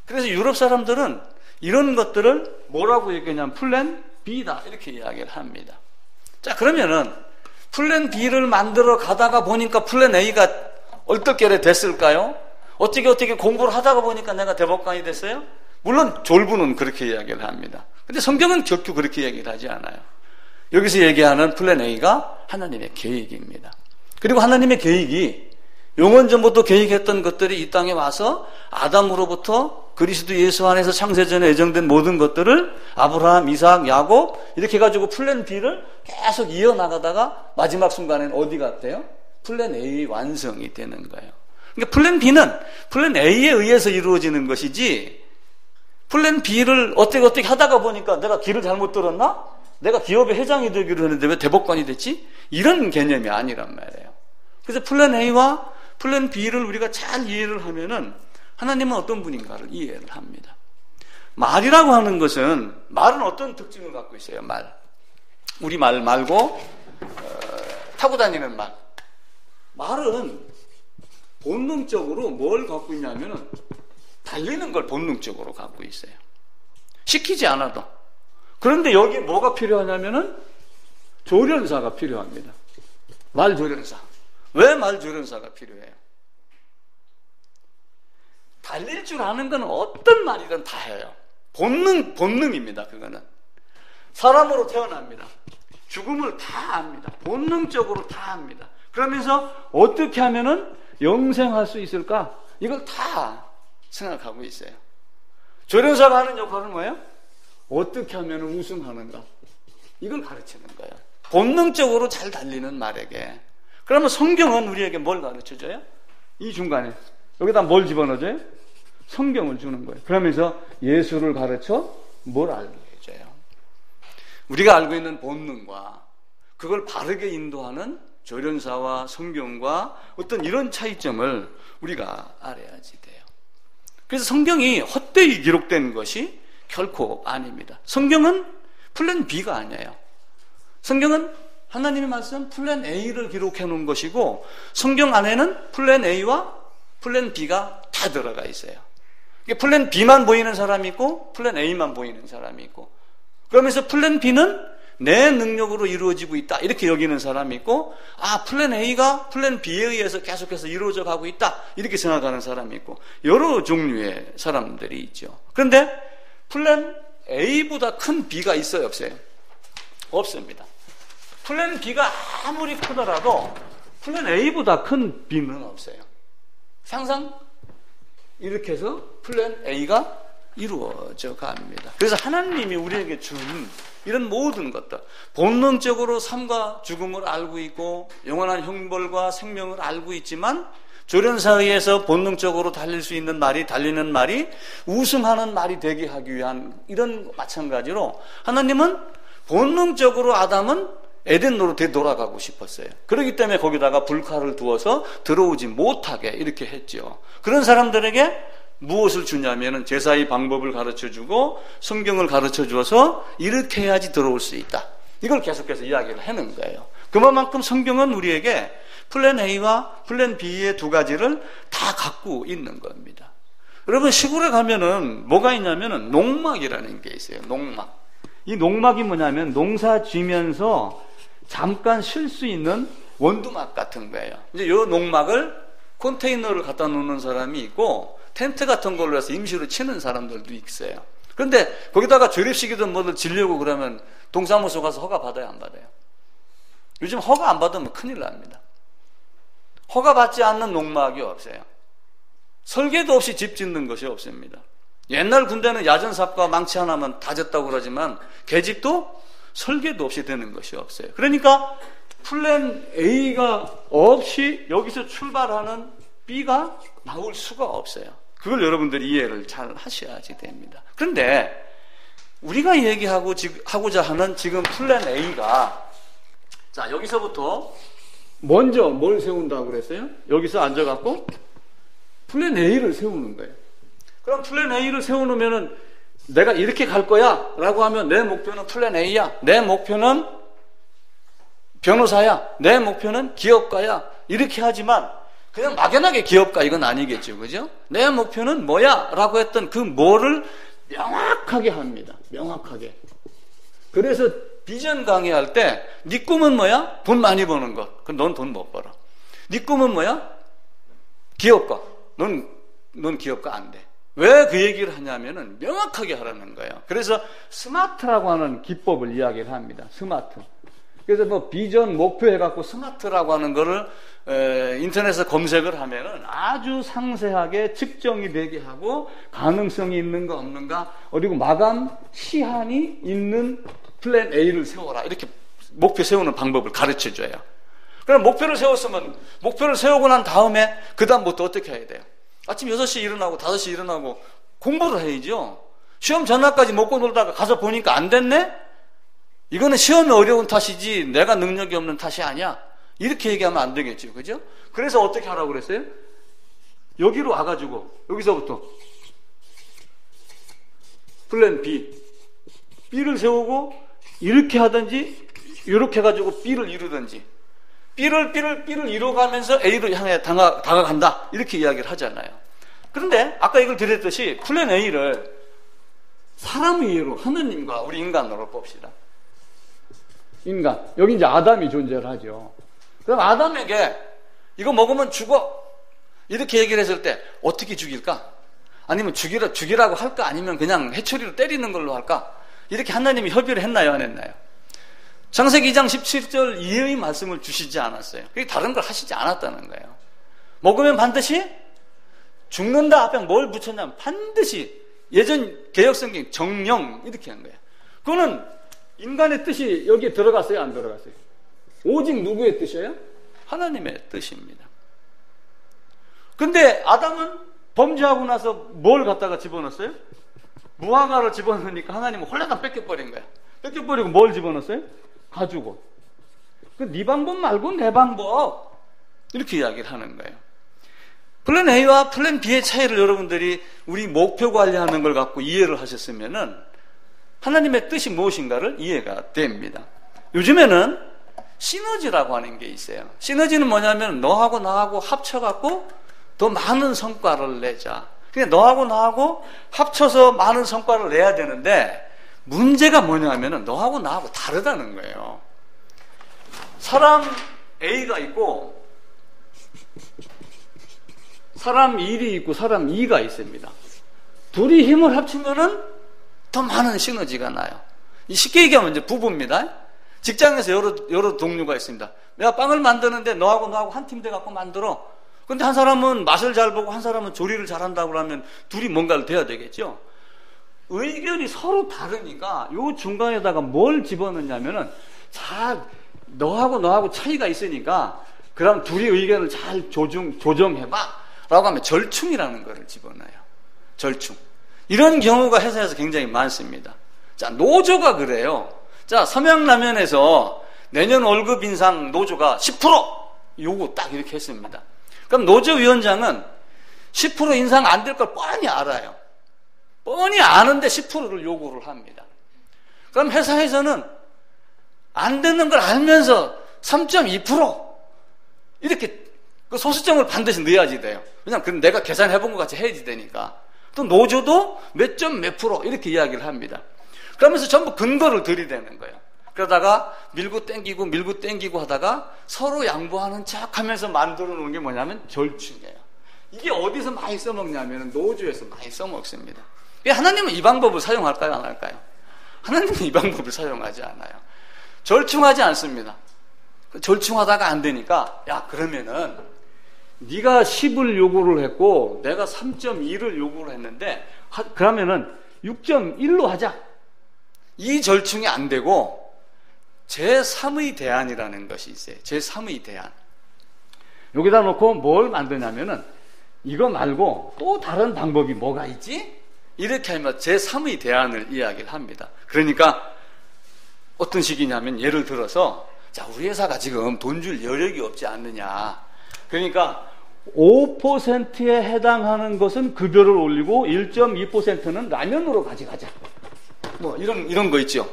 그래서 유럽 사람들은 이런 것들을 뭐라고 얘기하냐면 플랜 B다 이렇게 이야기를 합니다. 자, 그러면은 플랜 B를 만들어 가다가 보니까 플랜 A가 얼떨결에 됐을까요? 어떻게 공부를 하다가 보니까 내가 대법관이 됐어요? 물론 졸부는 그렇게 이야기를 합니다. 근데 성경은 결코 그렇게 얘기를 하지 않아요. 여기서 얘기하는 플랜 A가 하나님의 계획입니다. 그리고 하나님의 계획이 영원 전부터 계획했던 것들이 이 땅에 와서 아담으로부터 그리스도 예수 안에서 창세전에 예정된 모든 것들을 아브라함, 이삭, 야곱 이렇게 해가지고 플랜 B를 계속 이어나가다가 마지막 순간에는 어디 같아요? 플랜 A 완성이 되는 거예요. 그러니까 플랜 B는 플랜 A에 의해서 이루어지는 것이지, 플랜 B를 어떻게 하다가 보니까 내가 길을 잘못 들었나? 내가 기업의 회장이 되기로 했는데 왜 대법관이 됐지? 이런 개념이 아니란 말이에요. 그래서 플랜 A와 플랜 B를 우리가 잘 이해를 하면은 하나님은 어떤 분인가를 이해를 합니다. 말이라고 하는 것은, 말은 어떤 특징을 갖고 있어요? 우리 말 말고 타고 다니는 말. 말은 본능적으로 뭘 갖고 있냐면은 달리는 걸 본능적으로 갖고 있어요. 시키지 않아도. 그런데 여기 뭐가 필요하냐면은 조련사가 필요합니다. 말조련사. 왜 말조련사가 필요해요? 달릴 줄 아는 건 어떤 말이든 다 해요. 본능입니다. 그거는 사람으로 태어납니다. 죽음을 다 압니다. 본능적으로 다 압니다. 그러면서 어떻게 하면은 영생할 수 있을까? 이걸 다 생각하고 있어요. 조련사가 하는 역할은 뭐예요? 어떻게 하면 우승하는가? 이걸 가르치는 거예요. 본능적으로 잘 달리는 말에게. 그러면 성경은 우리에게 뭘 가르쳐줘요? 이 중간에 여기다 뭘 집어넣어줘요? 성경을 주는 거예요. 그러면서 예수를 가르쳐 뭘 알게 해줘요? 우리가 알고 있는 본능과 그걸 바르게 인도하는 조련사와 성경과 어떤 이런 차이점을 우리가 알아야지 돼요. 그래서 성경이 헛되이 기록된 것이 결코 아닙니다. 성경은 플랜 B가 아니에요. 성경은 하나님의 말씀 플랜 A를 기록해 놓은 것이고, 성경 안에는 플랜 A와 플랜 B가 다 들어가 있어요. 플랜 B만 보이는 사람이 있고 플랜 A만 보이는 사람이 있고, 그러면서 플랜 B는 내 능력으로 이루어지고 있다 이렇게 여기는 사람이 있고, 플랜 A가 플랜 B에 의해서 계속해서 이루어져 가고 있다 이렇게 생각하는 사람이 있고, 여러 종류의 사람들이 있죠. 그런데 플랜 A보다 큰 B가 있어요, 없어요? 없습니다. 플랜 B가 아무리 크더라도 플랜 A보다 큰 B는 없어요. 항상 이렇게 해서 플랜 A가 이루어져 갑니다. 그래서 하나님이 우리에게 준 이런 모든 것들, 본능적으로 삶과 죽음을 알고 있고 영원한 형벌과 생명을 알고 있지만 조련사에 의해서 본능적으로 달리는 말이 우승하는 말이 되게 하기 위한 이런 마찬가지로 하나님은 본능적으로 아담은 에덴으로 되돌아가고 싶었어요. 그렇기 때문에 거기다가 불칼을 두어서 들어오지 못하게 이렇게 했죠. 그런 사람들에게 무엇을 주냐면은 제사의 방법을 가르쳐주고 성경을 가르쳐줘서 이렇게 해야지 들어올 수 있다. 이걸 계속해서 이야기를 하는 거예요. 그만큼 성경은 우리에게 플랜 A와 플랜 B의 두 가지를 다 갖고 있는 겁니다. 여러분 시골에 가면은 뭐가 있냐면은 농막이라는 게 있어요. 농막. 이 농막이 뭐냐면 농사 지면서 잠깐 쉴 수 있는 원두막 같은 거예요. 이제 이 농막을 컨테이너를 갖다 놓는 사람이 있고 텐트 같은 걸로 해서 임시로 치는 사람들도 있어요. 그런데 거기다가 조립식이든 뭐든 지려고 그러면 동사무소 가서 허가 받아요, 안 받아요? 요즘 허가 안 받으면 큰일 납니다. 허가 받지 않는 농막이 없어요. 설계도 없이 집 짓는 것이 없습니다. 옛날 군대는 야전삽과 망치 하나만 다 졌다고 그러지만 계집도 설계도 없이 되는 것이 없어요. 그러니까 플랜 A가 없이 여기서 출발하는 B가 나올 수가 없어요. 그걸 여러분들이 이해를 잘 하셔야지 됩니다. 그런데 우리가 얘기하고자 하는 지금 플랜 A가 자 여기서부터 먼저 뭘 세운다고 그랬어요? 여기서 앉아갖고 플랜 A를 세우는 거예요. 그럼 플랜 A를 세워놓으면은 내가 이렇게 갈 거야 라고 하면 내 목표는 플랜 A야. 내 목표는 변호사야. 내 목표는 기업가야. 이렇게 하지만 그냥 막연하게 기업가 이건 아니겠죠. 그죠? 내 목표는 뭐야? 라고 했던 그 뭐를 명확하게 합니다. 명확하게. 그래서 비전 강의할 때 네 꿈은 뭐야? 돈 많이 버는 것. 그럼 넌 돈 못 벌어. 네 꿈은 뭐야? 기업가. 넌 기업가 안 돼. 왜 그 얘기를 하냐면은 명확하게 하라는 거예요. 그래서 스마트라고 하는 기법을 이야기를 합니다. 스마트. 그래서 뭐 비전 목표 해갖고 스마트라고 하는 거를 인터넷에 검색을 하면은 아주 상세하게 측정이 되게 하고 가능성이 있는가 없는가 그리고 마감 시한이 있는 플랜 A를 세워라 이렇게 목표 세우는 방법을 가르쳐줘요. 그럼 목표를 세웠으면 목표를 세우고 난 다음에 그 다음부터 어떻게 해야 돼요? 아침 6시에 일어나고 5시에 일어나고 공부를 해야죠. 시험 전날까지 먹고 놀다가 가서 보니까 안 됐네? 이거는 시험이 어려운 탓이지 내가 능력이 없는 탓이 아니야. 이렇게 얘기하면 안 되겠죠. 그죠? 그래서 어떻게 하라고 그랬어요? 여기로 와가지고 여기서부터 플랜 B B를 세우고 이렇게 하든지 이렇게 해가지고 B를 이루든지 B를 이뤄가면서 A를 향해 다가간다 이렇게 이야기를 하잖아요. 그런데 아까 이걸 드렸듯이 플랜 A를 사람의 이해로 하느님과 우리 인간으로 봅시다. 인간 여기 이제 아담이 존재를 하죠. 그럼 아담에게 이거 먹으면 죽어 이렇게 얘기를 했을 때 어떻게 죽일까? 아니면 죽이라고 할까? 아니면 그냥 해초리로 때리는 걸로 할까? 이렇게 하나님이 협의를 했나요? 안 했나요? 창세기 2장 17절 이해의 말씀을 주시지 않았어요. 그게 다른 걸 하시지 않았다는 거예요. 먹으면 반드시 죽는다 앞에 뭘 붙였냐면 반드시 예전 개역성경 정령 이렇게 한 거예요. 그거는 인간의 뜻이 여기에 들어갔어요? 안 들어갔어요? 오직 누구의 뜻이에요? 하나님의 뜻입니다. 근데 아담은 범죄하고 나서 뭘 갖다가 집어넣었어요? 무화과를 집어넣으니까 하나님은 홀라당 뺏겨버린 거야. 뺏겨버리고 뭘 집어넣었어요? 가지고. 네 방법 말고 내 방법. 이렇게 이야기를 하는 거예요. 플랜 A와 플랜 B의 차이를 여러분들이 우리 목표 관리하는 걸 갖고 이해를 하셨으면은 하나님의 뜻이 무엇인가를 이해가 됩니다. 요즘에는 시너지라고 하는 게 있어요. 시너지는 뭐냐면 너하고 나하고 합쳐갖고 더 많은 성과를 내자. 그냥 너하고 나하고 합쳐서 많은 성과를 내야 되는데 문제가 뭐냐면은 너하고 나하고 다르다는 거예요. 사람 A가 있고 사람 1이 있고 사람 2가 있습니다. 둘이 힘을 합치면은 더 많은 시너지가 나요. 쉽게 얘기하면 이제 부부입니다. 직장에서 여러 동료가 있습니다. 내가 빵을 만드는데 너하고 나하고 한 팀 돼갖고 만들어. 근데 한 사람은 맛을 잘 보고 한 사람은 조리를 잘한다고 하면 둘이 뭔가를 돼야 되겠죠. 의견이 서로 다르니까 요 중간에다가 뭘 집어넣냐면은 너하고 차이가 있으니까 그럼 둘이 의견을 잘 조정해봐 라고 하면 절충이라는 것을 집어넣어요. 절충. 이런 경우가 회사에서 굉장히 많습니다. 자, 노조가 그래요. 자, 삼양라면에서 내년 월급 인상 노조가 10% 요구 딱 이렇게 했습니다. 그럼 노조위원장은 10% 인상 안 될 걸 뻔히 알아요. 뻔히 아는데 10%를 요구를 합니다. 그럼 회사에서는 안 되는 걸 알면서 3.2% 이렇게 그 소수점을 반드시 넣어야지 돼요. 왜냐하면 그럼 내가 계산해본 것 같이 해야지 되니까. 또 노조도 몇 프로 이렇게 이야기를 합니다. 그러면서 전부 근거를 들이대는 거예요. 그러다가 밀고 땡기고 하다가 서로 양보하는 척 하면서 만들어 놓은 게 뭐냐면 절충이에요. 이게 어디서 많이 써먹냐면 노조에서 많이 써먹습니다. 하나님은 이 방법을 사용할까요? 안 할까요? 하나님은 이 방법을 사용하지 않아요. 절충하지 않습니다. 절충하다가 안 되니까 야 그러면은 네가 10을 요구를 했고 내가 3.2를 요구를 했는데 그러면은 6.1로 하자. 이 절충이 안 되고 제3의 대안이라는 것이 있어요. 제3의 대안. 여기다 놓고 뭘 만드냐면은 이거 말고 또 다른 방법이 뭐가 있지? 이렇게 하면 제3의 대안을 이야기를 합니다. 그러니까 어떤 식이냐면 예를 들어서 자, 우리 회사가 지금 돈 줄 여력이 없지 않느냐. 그러니까 5%에 해당하는 것은 급여를 올리고 1.2%는 라면으로 가져가자. 뭐 이런 거 있죠.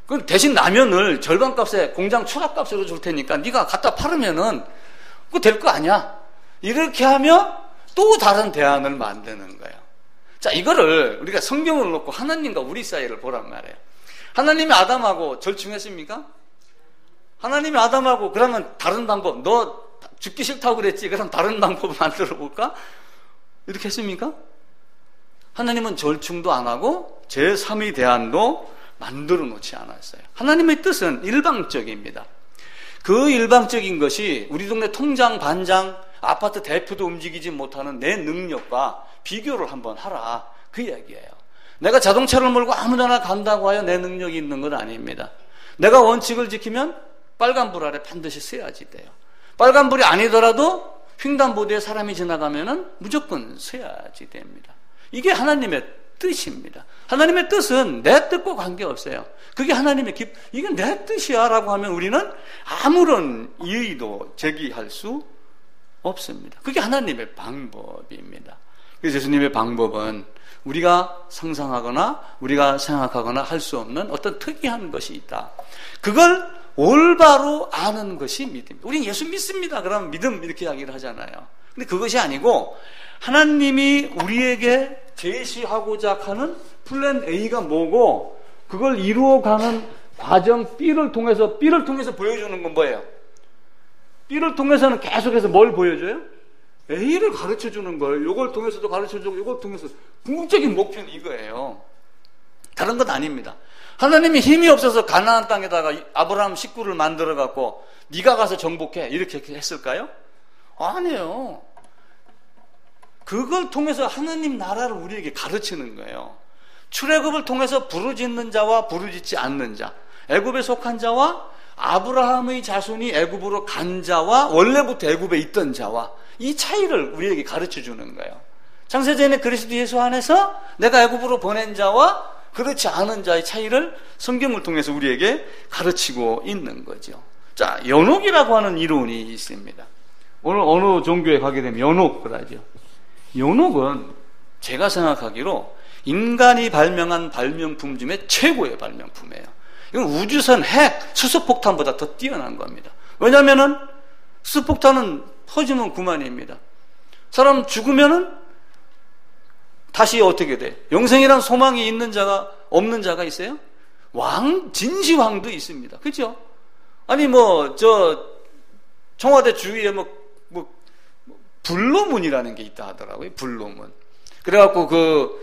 그 대신 라면을 절반 값에 공장 추락값으로 줄 테니까 네가 갖다 팔으면은 그거 될 거 아니야. 이렇게 하면 또 다른 대안을 만드는 거예요. 자, 이거를 우리가 성경을 놓고 하나님과 우리 사이를 보란 말이에요. 하나님이 아담하고 절충했습니까? 하나님이 아담하고 그러면 다른 방법, 너 죽기 싫다고 그랬지? 그럼 다른 방법을 만들어 볼까? 이렇게 했습니까? 하나님은 절충도 안 하고 제3의 대안도 만들어 놓지 않았어요. 하나님의 뜻은 일방적입니다. 그 일방적인 것이 우리 동네 통장, 반장, 아파트 대표도 움직이지 못하는 내 능력과 비교를 한번 하라. 그 이야기예요. 내가 자동차를 몰고 아무데나 간다고 하여 내 능력이 있는 건 아닙니다. 내가 원칙을 지키면 빨간불 아래 반드시 서야지 돼요. 빨간불이 아니더라도 횡단보도에 사람이 지나가면은 무조건 서야지 됩니다. 이게 하나님의 뜻입니다. 하나님의 뜻은 내 뜻과 관계없어요. 그게 하나님의 이게 내 뜻이야 라고 하면 우리는 아무런 이의도 제기할 수 없습니다. 그게 하나님의 방법입니다. 그래서 예수님의 방법은 우리가 상상하거나 우리가 생각하거나 할 수 없는 어떤 특이한 것이 있다. 그걸 올바로 아는 것이 믿음입니다. 우리는 예수 믿습니다. 그러면 믿음 이렇게 이야기를 하잖아요. 근데 그것이 아니고 하나님이 우리에게 제시하고자 하는 플랜 A가 뭐고 그걸 이루어가는 과정 B를 통해서 보여주는 건 뭐예요? B를 통해서는 계속해서 뭘 보여줘요? A를 가르쳐주는 걸 이걸 통해서도 가르쳐주고 이걸 통해서 궁극적인 목표는 이거예요. 다른 건 아닙니다. 하나님이 힘이 없어서 가나안 땅에다가 아브라함 식구를 만들어 갖고 네가 가서 정복해 이렇게 했을까요? 아니에요. 그걸 통해서 하나님 나라를 우리에게 가르치는 거예요. 출애굽을 통해서 부르짖는 자와 부르짖지 않는 자, 애굽에 속한 자와 아브라함의 자손이 애굽으로 간 자와 원래부터 애굽에 있던 자와 이 차이를 우리에게 가르쳐 주는 거예요. 창세전에 그리스도 예수 안에서 내가 애굽으로 보낸 자와 그렇지 않은 자의 차이를 성경을 통해서 우리에게 가르치고 있는 거죠. 자, 연옥이라고 하는 이론이 있습니다. 오늘 어느 종교에 가게 되면 연옥을 하죠. 연옥은 제가 생각하기로 인간이 발명한 발명품 중에 최고의 발명품이에요. 이건 우주선, 핵, 수소폭탄보다 더 뛰어난 겁니다. 왜냐하면은 수소폭탄은 퍼지면 그만입니다. 사람 죽으면은 다시 어떻게 돼? 영생이란 소망이 있는 자가 없는 자가 있어요? 진시황도 있습니다. 그렇죠? 아니 청와대 주위에 불로문이라는 게 있다 하더라고요. 불로문. 그래갖고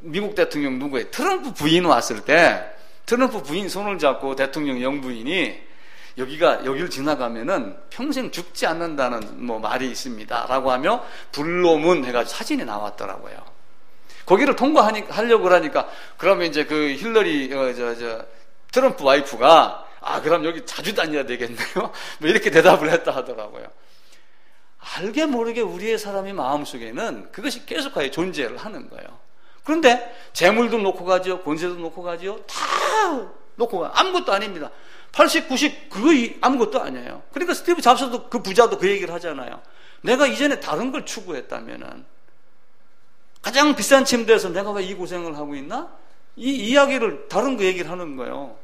미국 대통령 누구예요? 트럼프 부인 왔을 때 트럼프 부인 손을 잡고 대통령 영부인이 여기를 지나가면은 평생 죽지 않는다는 말이 있습니다. 라고 하며 불로문 해가지고 사진이 나왔더라고요. 거기를 통과하려고 하니까 그러면 이제 그 힐러리, 트럼프 와이프가 그럼 여기 자주 다녀야 되겠네요. 뭐 이렇게 대답을 했다 하더라고요. 알게 모르게 우리의 사람의 마음속에는 그것이 계속하여 존재를 하는 거예요. 그런데 재물도 놓고 가죠. 권세도 놓고 가죠. 다 놓고 가요. 아무것도 아닙니다. 80, 90 그거 아무것도 아니에요. 그러니까 스티브 잡스도 그 부자도 그 얘기를 하잖아요. 내가 이전에 다른 걸 추구했다면은 가장 비싼 침대에서 내가 왜 이 고생을 하고 있나? 이 이야기를 다른 거 얘기를 하는 거예요.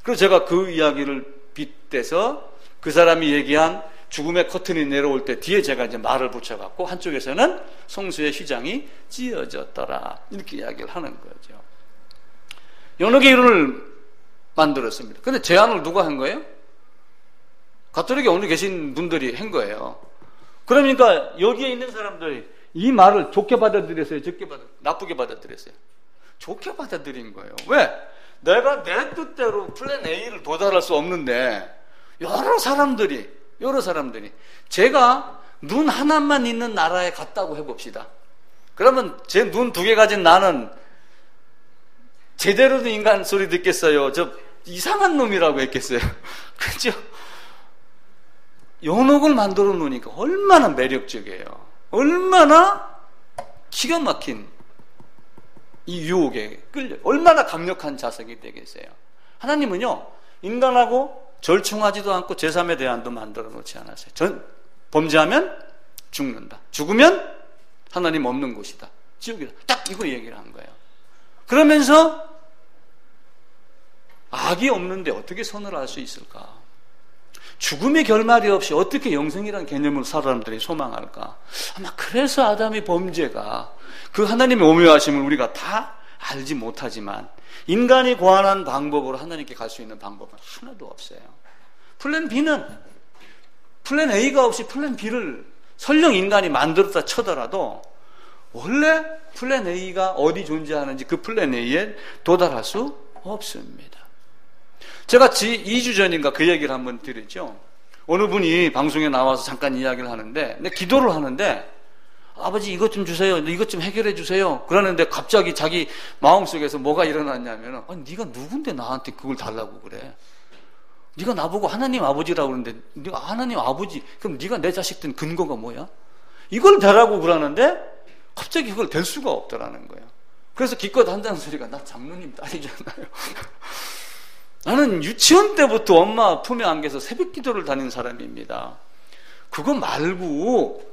그래서 제가 그 이야기를 빗대서 그 사람이 얘기한 죽음의 커튼이 내려올 때 뒤에 제가 이제 말을 붙여갖고 한쪽에서는 성수의 휘장이 찢어졌더라 이렇게 이야기를 하는 거죠. 여러 개 이론을 만들었습니다. 근데 제안을 누가 한 거예요? 가톨릭에 오늘 계신 분들이 한 거예요. 그러니까 여기에 있는 사람들이 이 말을 좋게 받아들였어요? 나쁘게 받아들였어요? 좋게 받아들인 거예요. 왜? 내가 내 뜻대로 플랜 A를 도달할 수 없는데 여러 사람들이 제가 눈 하나만 있는 나라에 갔다고 해봅시다. 그러면 제 눈 2개 가진 나는 제대로 된 인간 소리 듣겠어요? 저 이상한 놈이라고 했겠어요? 그죠? 연옥을 만들어 놓으니까 얼마나 매력적이에요. 얼마나 기가 막힌 이 유혹에 끌려 얼마나 강력한 자석이 되겠어요. 하나님은요 인간하고 절충하지도 않고 제3의 대안도 만들어 놓지 않았어요. 범죄하면 죽는다. 죽으면 하나님 없는 곳이다. 지옥이다. 딱 이거 얘기를 한 거예요. 그러면서 악이 없는데 어떻게 선을 할 수 있을까? 죽음의 결말이 없이 어떻게 영생이라는 개념을 사람들이 소망할까? 아마 그래서 아담의 범죄가 그 하나님의 오묘하심을 우리가 다 알지 못하지만 인간이 고안한 방법으로 하나님께 갈 수 있는 방법은 하나도 없어요. 플랜 B는 플랜 A가 없이 플랜 B를 설령 인간이 만들었다 쳐더라도 원래 플랜 A가 어디 존재하는지 그 플랜 A에 도달할 수 없습니다. 제가 2주 전인가 그 얘기를 한번 드렸죠. 어느 분이 방송에 나와서 잠깐 이야기를 하는데 근데 기도를 하는데 아버지 이것 좀 주세요. 이것 좀 해결해 주세요. 그러는데 갑자기 자기 마음속에서 뭐가 일어났냐면 아니 네가 누군데 나한테 그걸 달라고 그래. 네가 나보고 하나님 아버지라고 그러는데 네가 하나님 아버지 그럼 네가 내 자식 된 근거가 뭐야? 이걸 되라고 그러는데 갑자기 그걸 될 수가 없더라는 거예요. 그래서 기껏 한다는 소리가 나 장로님 딸이잖아요. 나는 유치원 때부터 엄마 품에 안겨서 새벽 기도를 다닌 사람입니다. 그거 말고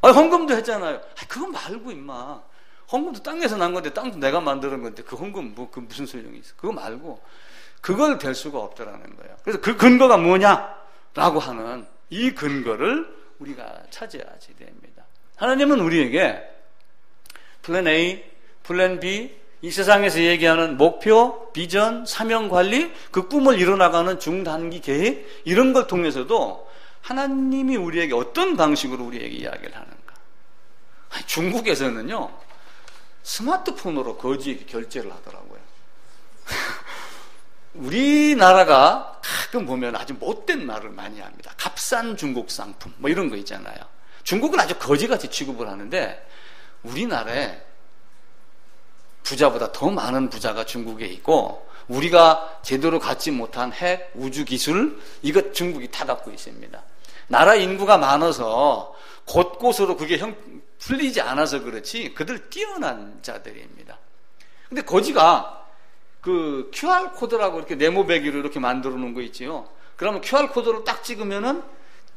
헌금도 했잖아요. 그거 말고 임마 헌금도 땅에서 난 건데 땅도 내가 만드는 건데 그 헌금 그 무슨 소용이 있어. 그거 말고 그걸 될 수가 없더라는 거예요. 그래서 그 근거가 뭐냐라고 하는 이 근거를 우리가 찾아야지 됩니다. 하나님은 우리에게 플랜 A, 플랜 B 이 세상에서 얘기하는 목표, 비전, 사명 관리, 그 꿈을 이뤄나가는 중단기 계획 이런 걸 통해서도 하나님이 우리에게 어떤 방식으로 우리에게 이야기를 하는가. 중국에서는요 스마트폰으로 거지 결제를 하더라고요. 우리나라가 가끔 보면 아주 못된 말을 많이 합니다. 값싼 중국 상품 뭐 이런 거 있잖아요. 중국은 아주 거지같이 취급을 하는데 우리나라에 부자보다 더 많은 부자가 중국에 있고 우리가 제대로 갖지 못한 핵, 우주 기술 이것 중국이 다 갖고 있습니다. 나라 인구가 많아서 곳곳으로 그게 풀리지 않아서 그렇지 그들 뛰어난 자들입니다. 근데 거지가 그 QR코드라고 이렇게 네모배기로 이렇게 만들어 놓은 거 있지요. 그러면 QR코드를 딱 찍으면은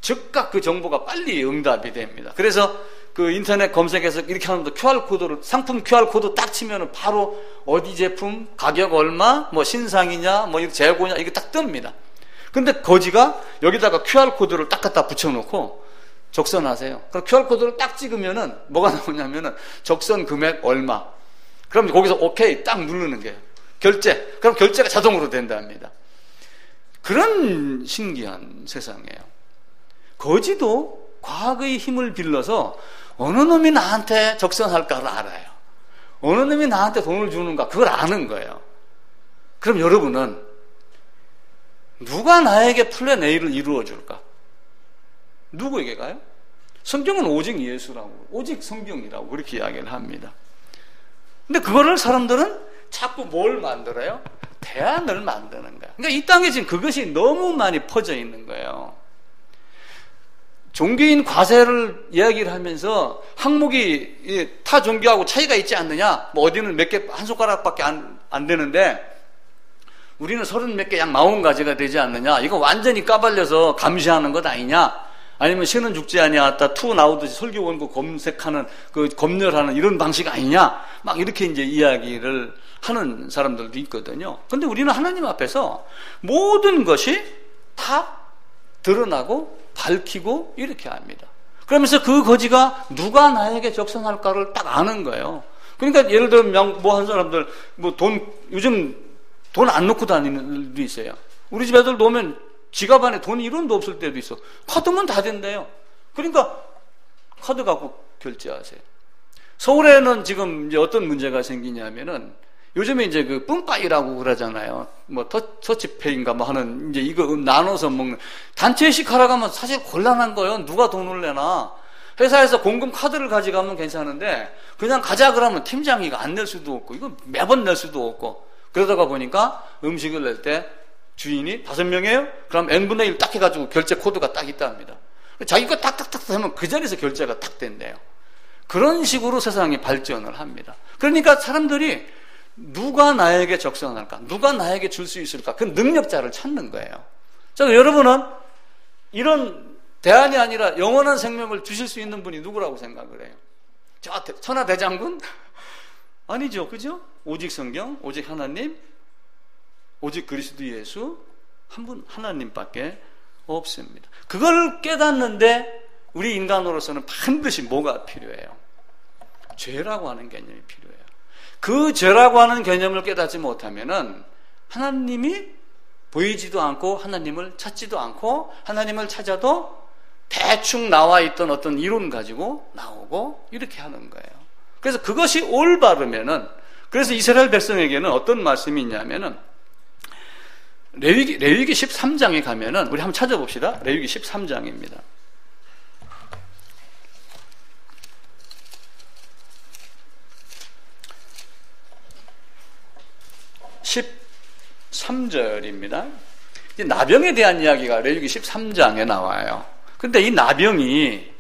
즉각 그 정보가 빨리 응답이 됩니다. 그래서 그 인터넷 검색해서 이렇게 하는데 QR코드를 상품 QR코드 딱 치면은 바로 어디 제품, 가격 얼마, 뭐 신상이냐, 뭐 재고냐 이게 딱 뜹니다. 근데 거지가 여기다가 QR코드를 딱 갖다 붙여놓고 적선하세요. 그럼 QR코드를 딱 찍으면은 뭐가 나오냐면은 적선 금액 얼마. 그럼 거기서 오케이 딱 누르는 거예요. 결제. 그럼 결제가 자동으로 된답니다. 그런 신기한 세상이에요. 거지도 과거의 힘을 빌려서 어느 놈이 나한테 적선할까를 알아요. 어느 놈이 나한테 돈을 주는가 그걸 아는 거예요. 그럼 여러분은 누가 나에게 플랜 A를 이루어 줄까? 누구에게 가요? 성경은 오직 예수라고 오직 성경이라고 그렇게 이야기를 합니다. 근데 그거를 사람들은 자꾸 뭘 만들어요? 대안을 만드는 거야. 그러니까 이 땅에 지금 그것이 너무 많이 퍼져 있는 거예요. 종교인 과세를 이야기를 하면서 항목이 타 종교하고 차이가 있지 않느냐? 뭐 어디는 몇 개, 한 손가락밖에 안 되는데 우리는 30 몇 개 약 40가지가 되지 않느냐? 이거 완전히 까발려서 감시하는 것 아니냐? 아니면 신은 죽지 아니하다 투 나오듯이 설교 원고 검색하는 그 검열하는 이런 방식 아니냐? 막 이렇게 이제 이야기를 하는 사람들도 있거든요. 근데 우리는 하나님 앞에서 모든 것이 다 드러나고 밝히고 이렇게 합니다. 그러면서 그 거지가 누가 나에게 적선할까를 딱 아는 거예요. 그러니까 예를 들면 뭐 한 사람들 뭐 요즘 돈 안 넣고 다니는 일도 있어요. 우리 집 애들 놓으면 지갑 안에 돈 1원도 없을 때도 있어. 카드면 다 된대요. 그러니까 카드 갖고 결제하세요. 서울에는 지금 이제 어떤 문제가 생기냐면은 요즘에 이제 그 뿜빠이라고 그러잖아요. 뭐 터치페이인가 뭐 하는 이제 이거 나눠서 먹는 단체식 하러 가면 사실 곤란한 거예요. 누가 돈을 내나. 회사에서 공금 카드를 가져가면 괜찮은데 그냥 가자 그러면 팀장이가 안 낼 수도 없고 이거 매번 낼 수도 없고 그러다가 보니까 음식을 낼 때 주인이 5명이에요? 그럼 n분의 1 딱 해가지고 결제 코드가 딱 있답니다. 자기 거 딱딱딱 하면 그 자리에서 결제가 딱 된대요. 그런 식으로 세상이 발전을 합니다. 그러니까 사람들이 누가 나에게 적선할까? 누가 나에게 줄 수 있을까? 그 능력자를 찾는 거예요. 자, 여러분은 이런 대안이 아니라 영원한 생명을 주실 수 있는 분이 누구라고 생각을 해요? 저 천하대장군? 아니죠. 그죠? 오직 성경, 오직 하나님, 오직 그리스도 예수 한 분 하나님밖에 없습니다. 그걸 깨닫는데 우리 인간으로서는 반드시 뭐가 필요해요? 죄라고 하는 개념이 필요해요. 그 죄라고 하는 개념을 깨닫지 못하면은 하나님이 보이지도 않고 하나님을 찾지도 않고 하나님을 찾아도 대충 나와 있던 어떤 이론 가지고 나오고 이렇게 하는 거예요. 그래서 그것이 올바르면은 그래서 이스라엘 백성에게는 어떤 말씀이 있냐면은 레위기 13장에 가면은 우리 한번 찾아봅시다. 레위기 13장입니다. 13절입니다. 나병에 대한 이야기가 레위기 13장에 나와요. 근데 이 나병이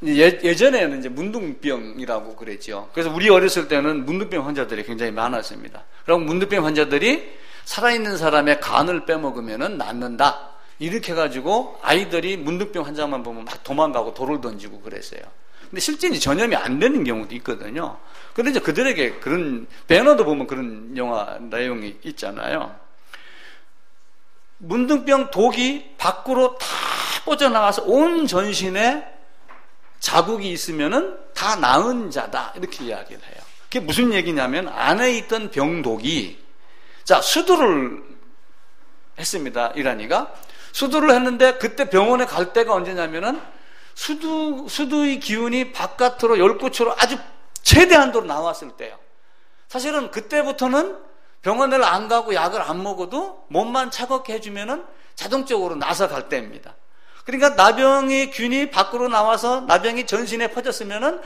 예전에는 이제 문둥병이라고 그랬죠. 그래서 우리 어렸을 때는 문둥병 환자들이 굉장히 많았습니다. 그리고 문둥병 환자들이 살아있는 사람의 간을 빼먹으면 낫는다. 이렇게 해가지고 아이들이 문둥병 환자만 보면 막 도망가고 돌을 던지고 그랬어요. 근데 실제 전염이 안 되는 경우도 있거든요. 그런데 이제 그들에게 그런, 배너도 보면 그런 영화 내용이 있잖아요. 문둥병 독이 밖으로 다 뻗어나가서 온 전신에 자국이 있으면은 다 나은 자다. 이렇게 이야기를 해요. 그게 무슨 얘기냐면 안에 있던 병독이 자, 수두를 했습니다. 이란이가. 수두를 했는데 그때 병원에 갈 때가 언제냐면은 수두의 기운이 바깥으로 열꽃으로 아주 최대한도로 나왔을 때요. 사실은 그때부터는 병원을 안 가고 약을 안 먹어도 몸만 차갑게 해주면은 자동적으로 나서 갈 때입니다. 그러니까 나병의 균이 밖으로 나와서 나병이 전신에 퍼졌으면은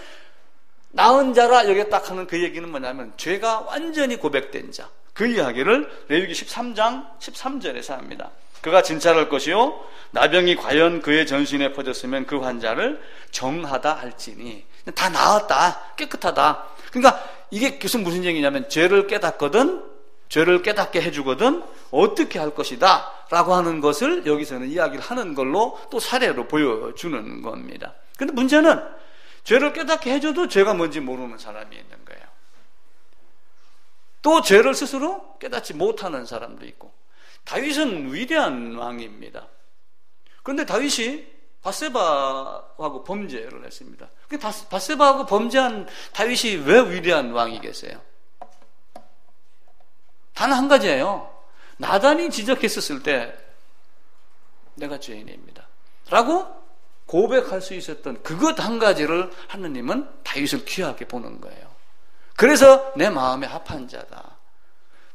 나은 자라 여기에 딱 하는 그 얘기는 뭐냐면 죄가 완전히 고백된 자. 그 이야기를 레위기 13장 13절에서 합니다. 그가 진찰할 것이요 나병이 과연 그의 전신에 퍼졌으면 그 환자를 정하다 할지니 다 나았다 깨끗하다. 그러니까 이게 무슨 얘기냐면 죄를 깨닫거든 죄를 깨닫게 해주거든 어떻게 할 것이다 라고 하는 것을 여기서는 이야기를 하는 걸로 또 사례로 보여주는 겁니다. 그런데 문제는 죄를 깨닫게 해줘도 죄가 뭔지 모르는 사람이 있는 거예요. 또 죄를 스스로 깨닫지 못하는 사람도 있고. 다윗은 위대한 왕입니다. 그런데 다윗이 밧세바하고 범죄를 했습니다. 밧세바하고 범죄한 다윗이 왜 위대한 왕이겠어요? 단 한 가지예요. 나단이 지적했었을 때 내가 죄인입니다 라고 고백할 수 있었던 그것 한 가지를 하느님은 다윗을 귀하게 보는 거예요. 그래서 내 마음에 합한 자다.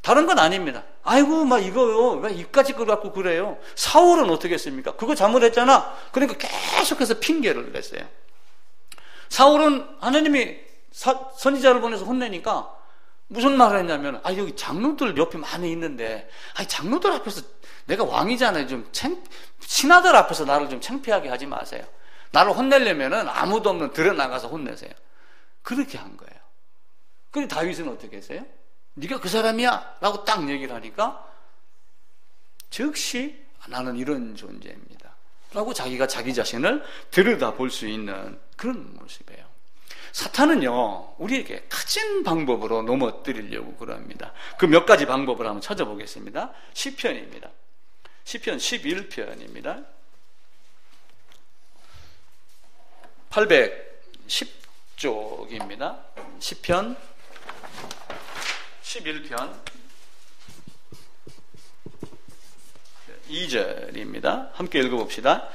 다른 건 아닙니다. 아이고 막 이거요 왜 입까지 끌어갖고 그래요. 사울은 어떻게 했습니까? 그거 잘못했잖아. 그러니까 계속해서 핑계를 냈어요. 사울은 하나님이 선지자를 보내서 혼내니까 무슨 말을 했냐면, 여기 장로들 옆에 많이 있는데, 장로들 앞에서 내가 왕이잖아요. 신하들 앞에서 나를 좀 창피하게 하지 마세요. 나를 혼내려면은 아무도 없는 들에 나가서 혼내세요. 그렇게 한 거예요. 근데 다윗은 어떻게 했어요? 네가 그 사람이야 라고 딱 얘기를 하니까 즉시 나는 이런 존재입니다 라고 자기가 자기 자신을 들여다볼 수 있는 그런 모습이에요. 사탄은요, 우리에게 가진 방법으로 넘어뜨리려고 그럽니다. 그 몇 가지 방법을 한번 찾아보겠습니다. 시편입니다. 시편 11편입니다. 810쪽입니다. 시편 11편 2절입니다. 함께 읽어봅시다.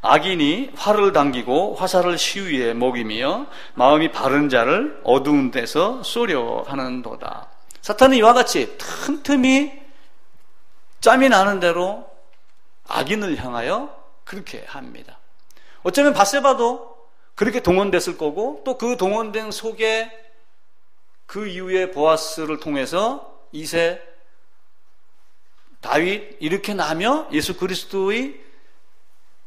악인이 활을 당기고 화살을 시위에 먹이며 마음이 바른 자를 어두운 데서 쏘려 하는도다. 사탄은 이와 같이 틈틈이 짬이 나는 대로 악인을 향하여 그렇게 합니다. 어쩌면 밧세바도 그렇게 동원됐을 거고, 또 그 동원된 속에 그 이후에 보아스를 통해서 이세 다윗 이렇게 나며 예수 그리스도의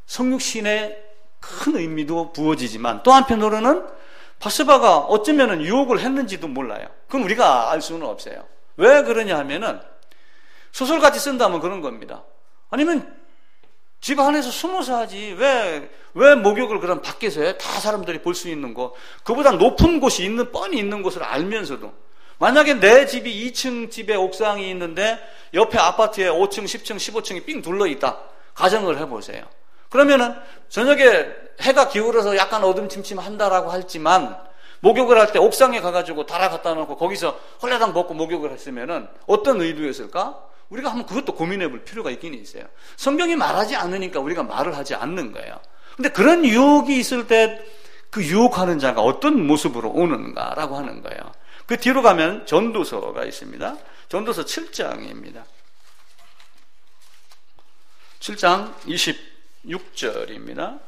성육신에 큰 의미도 부어지지만, 또 한편으로는 밧세바가 어쩌면 유혹을 했는지도 몰라요. 그건 우리가 알 수는 없어요. 왜 그러냐 하면은 소설같이 쓴다면 그런 겁니다. 아니면 집 안에서 숨어서 하지, 왜 목욕을 그럼 밖에서 해? 다 사람들이 볼 수 있는 거, 그보다 높은 곳이 뻔히 있는 곳을 알면서도, 만약에 내 집이 2층 집에 옥상이 있는데 옆에 아파트에 5층, 10층, 15층이 삥 둘러있다 가정을 해보세요. 그러면은 저녁에 해가 기울어서 약간 어둠침침한다라고 했지만, 목욕을 할 때 옥상에 가가지고 달아 갖다 놓고 거기서 홀라당 벗고 목욕을 했으면은 어떤 의도였을까? 우리가 한번 그것도 고민해 볼 필요가 있긴 있어요. 성경이 말하지 않으니까 우리가 말을 하지 않는 거예요. 근데 그런 유혹이 있을 때 그 유혹하는 자가 어떤 모습으로 오는가라고 하는 거예요. 그 뒤로 가면 전도서가 있습니다. 전도서 7장입니다. 7장 26절입니다.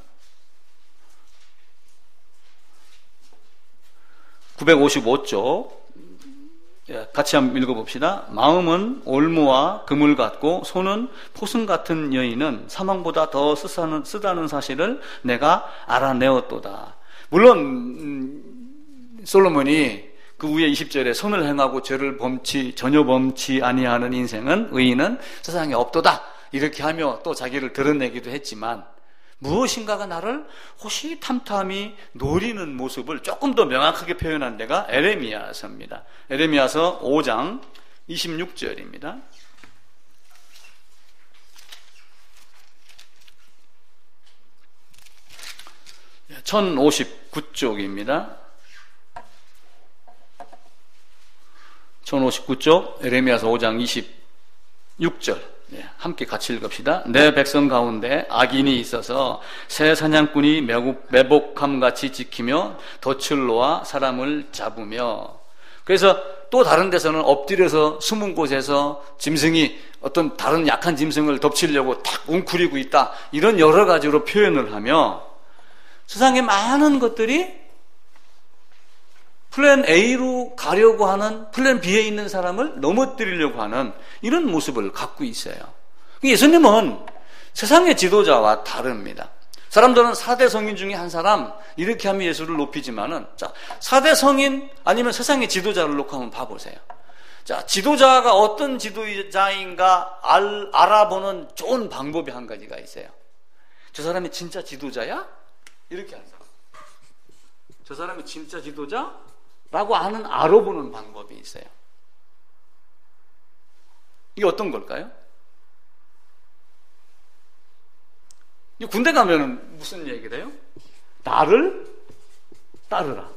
955쪽 같이 한번 읽어봅시다. 마음은 올무와 그물 같고 손은 포승 같은 여인은 사망보다 더 쓰다는 사실을 내가 알아내었도다. 물론 솔로몬이 그 위에 20절에 선을 행하고 죄를 전혀 범치 아니하는 인생은 의인은 세상에 없도다 이렇게 하며 또 자기를 드러내기도 했지만, 무엇인가가 나를 호시탐탐히 노리는 모습을 조금 더 명확하게 표현한 데가 에레미야서입니다. 에레미야서 5장 26절입니다. 네, 1059쪽입니다. 1059쪽 에레미야서 5장 26절 함께 같이 읽읍시다. 내 백성 가운데 악인이 있어서 새 사냥꾼이 매복함같이 지키며 덫을 놓아 사람을 잡으며. 그래서 또 다른 데서는 엎드려서 숨은 곳에서 짐승이 어떤 다른 약한 짐승을 덮치려고 탁 웅크리고 있다, 이런 여러 가지로 표현을 하며 세상에 많은 것들이 플랜 A로 가려고 하는, 플랜 B에 있는 사람을 넘어뜨리려고 하는 이런 모습을 갖고 있어요. 예수님은 세상의 지도자와 다릅니다. 사람들은 4대 성인 중에 한 사람 이렇게 하면 예수를 높이지만은, 자, 4대 성인 아니면 세상의 지도자를 놓고 한번 봐보세요. 자, 지도자가 어떤 지도자인가 알아보는 좋은 방법이 한 가지가 있어요. 저 사람이 진짜 지도자야? 이렇게 하는 사람. 저 사람이 진짜 지도자? 라고 알아보는 방법이 있어요. 이게 어떤 걸까요? 군대 가면 무슨 얘기를 해요? 나를 따르라,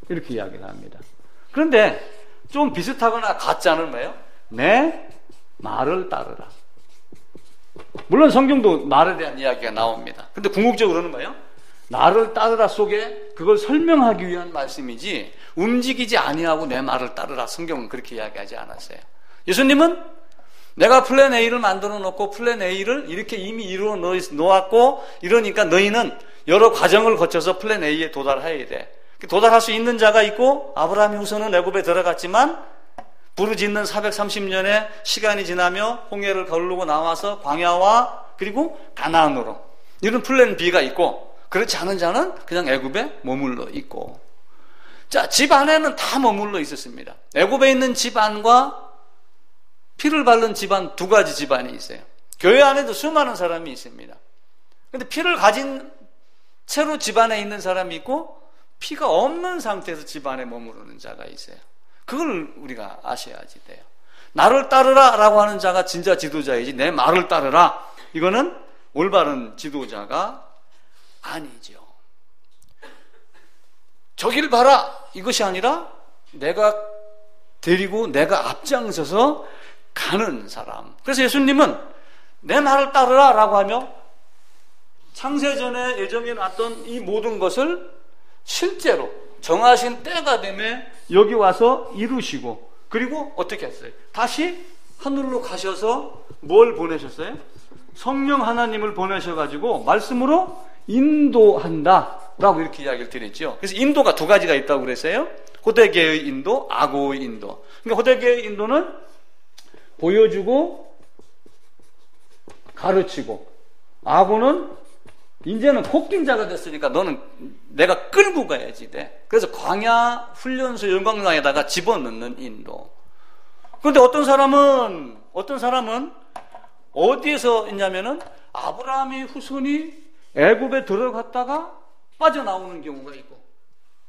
이렇게 이야기를 합니다. 그런데 좀 비슷하거나 같지 않은 거예요? 내 말을 따르라. 물론 성경도 말에 대한 이야기가 나옵니다. 근데 궁극적으로는 뭐예요? 나를 따르라 속에 그걸 설명하기 위한 말씀이지, 움직이지 아니하고 내 말을 따르라, 성경은 그렇게 이야기하지 않았어요. 예수님은 내가 플랜 A를 만들어 놓고 플랜 A를 이렇게 이미 이루어 놓았고, 이러니까 너희는 여러 과정을 거쳐서 플랜 A에 도달해야 돼. 도달할 수 있는 자가 있고, 아브라함이 우선은 애굽에 들어갔지만 부르짖는 430년의 시간이 지나며 홍해를 거르고 나와서 광야와 그리고 가나안으로, 이런 플랜 B가 있고, 그렇지 않은 자는 그냥 애굽에 머물러 있고. 자, 집 안에는 다 머물러 있었습니다. 애굽에 있는 집안과 피를 바른 집안, 두 가지 집안이 있어요. 교회 안에도 수많은 사람이 있습니다. 근데 피를 가진 채로 집안에 있는 사람이 있고, 피가 없는 상태에서 집안에 머무르는 자가 있어요. 그걸 우리가 아셔야지 돼요. 나를 따르라 라고 하는 자가 진짜 지도자이지, 내 말을 따르라, 이거는 올바른 지도자가 아니죠. 저길 봐라, 이것이 아니라 내가 데리고 내가 앞장서서 가는 사람. 그래서 예수님은 내 말을 따르라 라고 하며 창세전에 예정해 놨던 이 모든 것을 실제로 정하신 때가 되면 여기 와서 이루시고, 그리고 어떻게 했어요? 다시 하늘로 가셔서 뭘 보내셨어요? 성령 하나님을 보내셔가지고 말씀으로 인도한다 라고 이렇게 이야기를 드렸죠. 그래서 인도가 두 가지가 있다고 그랬어요. 호되게의 인도, 악어의 인도. 그러니까 호되게의 인도는 보여주고 가르치고, 악어는 이제는 폭긴자가 됐으니까 너는 내가 끌고 가야지 돼. 그래서 광야 훈련소 영광로에다가 집어넣는 인도. 그런데 어떤 사람은 어디에서 있냐면은 아브라함의 후손이 애굽에 들어갔다가 빠져나오는 경우가 있고,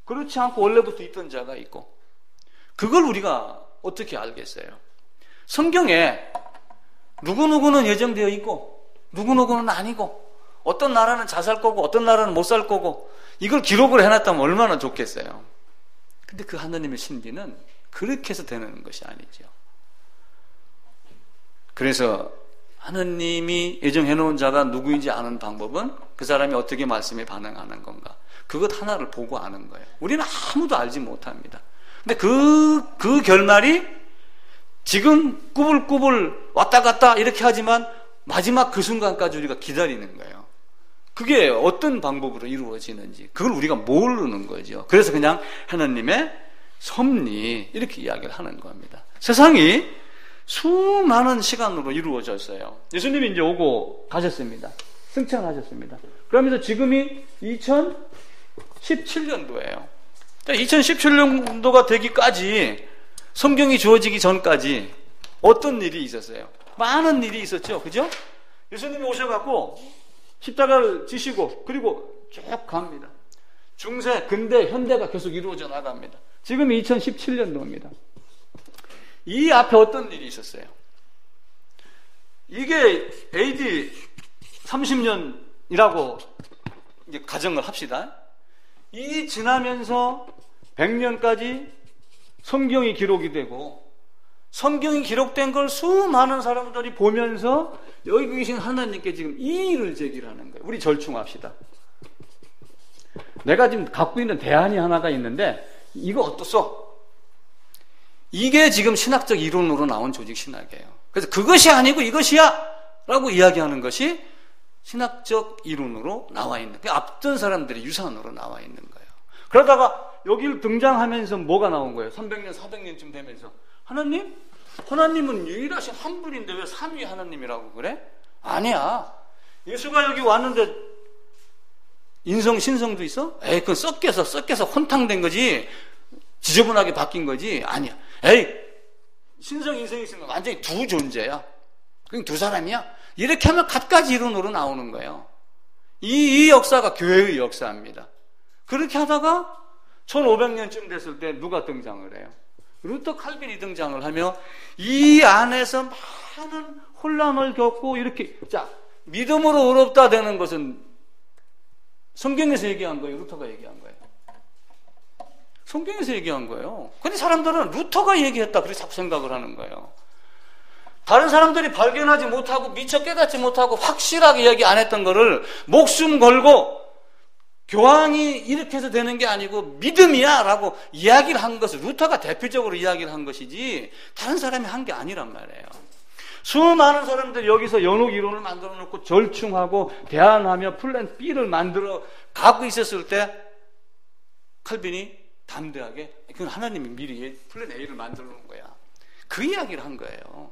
그렇지 않고 원래부터 있던 자가 있고. 그걸 우리가 어떻게 알겠어요? 성경에 누구누구는 예정되어 있고 누구누구는 아니고, 어떤 나라는 잘 살 거고 어떤 나라는 못 살 거고, 이걸 기록을 해놨다면 얼마나 좋겠어요. 근데 그 하나님의 신비는 그렇게 해서 되는 것이 아니죠. 그래서 하나님이 예정해놓은 자가 누구인지 아는 방법은 그 사람이 어떻게 말씀에 반응하는 건가, 그것 하나를 보고 아는 거예요. 우리는 아무도 알지 못합니다. 근데 그 결말이 지금 꾸불꾸불 왔다 갔다 이렇게 하지만 마지막 그 순간까지 우리가 기다리는 거예요. 그게 어떤 방법으로 이루어지는지 그걸 우리가 모르는 거죠. 그래서 그냥 하나님의 섭리 이렇게 이야기를 하는 겁니다. 세상이 수많은 시간으로 이루어졌어요. 예수님이 이제 오고 가셨습니다. 승천하셨습니다. 그러면서 지금이 2017년도예요. 2017년도가 되기까지, 성경이 주어지기 전까지 어떤 일이 있었어요? 많은 일이 있었죠. 그죠? 예수님이 오셔갖고 십자가를 지시고 그리고 쭉 갑니다. 중세, 근대, 현대가 계속 이루어져 나갑니다. 지금이 2017년도입니다. 이 앞에 어떤 일이 있었어요? 이게 AD 30년이라고 이제 가정을 합시다. 이 지나면서 100년까지 성경이 기록이 되고, 성경이 기록된 걸 수많은 사람들이 보면서 여기 계신 하나님께 지금 이의를 제기하는 거예요. 우리 절충합시다. 내가 지금 갖고 있는 대안이 하나가 있는데 이거 어떻소? 이게 지금 신학적 이론으로 나온 조직 신학이에요. 그래서 그것이 아니고 이것이야 라고 이야기하는 것이 신학적 이론으로 나와 있는, 앞전 사람들의 유산으로 나와 있는 거예요. 그러다가 여기를 등장하면서 뭐가 나온 거예요? 300년, 400년쯤 되면서 하나님은 유일하신 한 분인데 왜 삼위 하나님이라고 그래? 아니야. 예수가 여기 왔는데 인성, 신성도 있어? 에이, 그건 섞여서 혼탕된 거지. 지저분하게 바뀐 거지. 아니야. 에이, 신성, 인성이 있으면 완전히 두 존재야. 그냥 두 사람이야. 이렇게 하면 갖가지 이론으로 나오는 거예요. 이 역사가 교회의 역사입니다. 그렇게 하다가 1500년쯤 됐을 때 누가 등장을 해요? 루터 칼빈이 등장을 하며 이 안에서 많은 혼란을 겪고 이렇게, 자, 믿음으로 의롭다 되는 것은 성경에서 얘기한 거예요? 루터가 얘기한 거예요? 성경에서 얘기한 거예요. 근데 사람들은 루터가 얘기했다 그렇게 자꾸 생각을 하는 거예요. 다른 사람들이 발견하지 못하고 미처 깨닫지 못하고 확실하게 이야기 안 했던 거를 목숨 걸고 교황이 이렇게 해서 되는 게 아니고 믿음이야 라고 이야기를 한 것을 루터가 대표적으로 이야기를 한 것이지 다른 사람이 한 게 아니란 말이에요. 수많은 사람들이 여기서 연옥 이론을 만들어 놓고 절충하고 대안하며 플랜 B를 만들어 가고 있었을 때 칼빈이 담대하게 그건 하나님이 미리 플랜 A를 만들어 놓은 거야. 그 이야기를 한 거예요.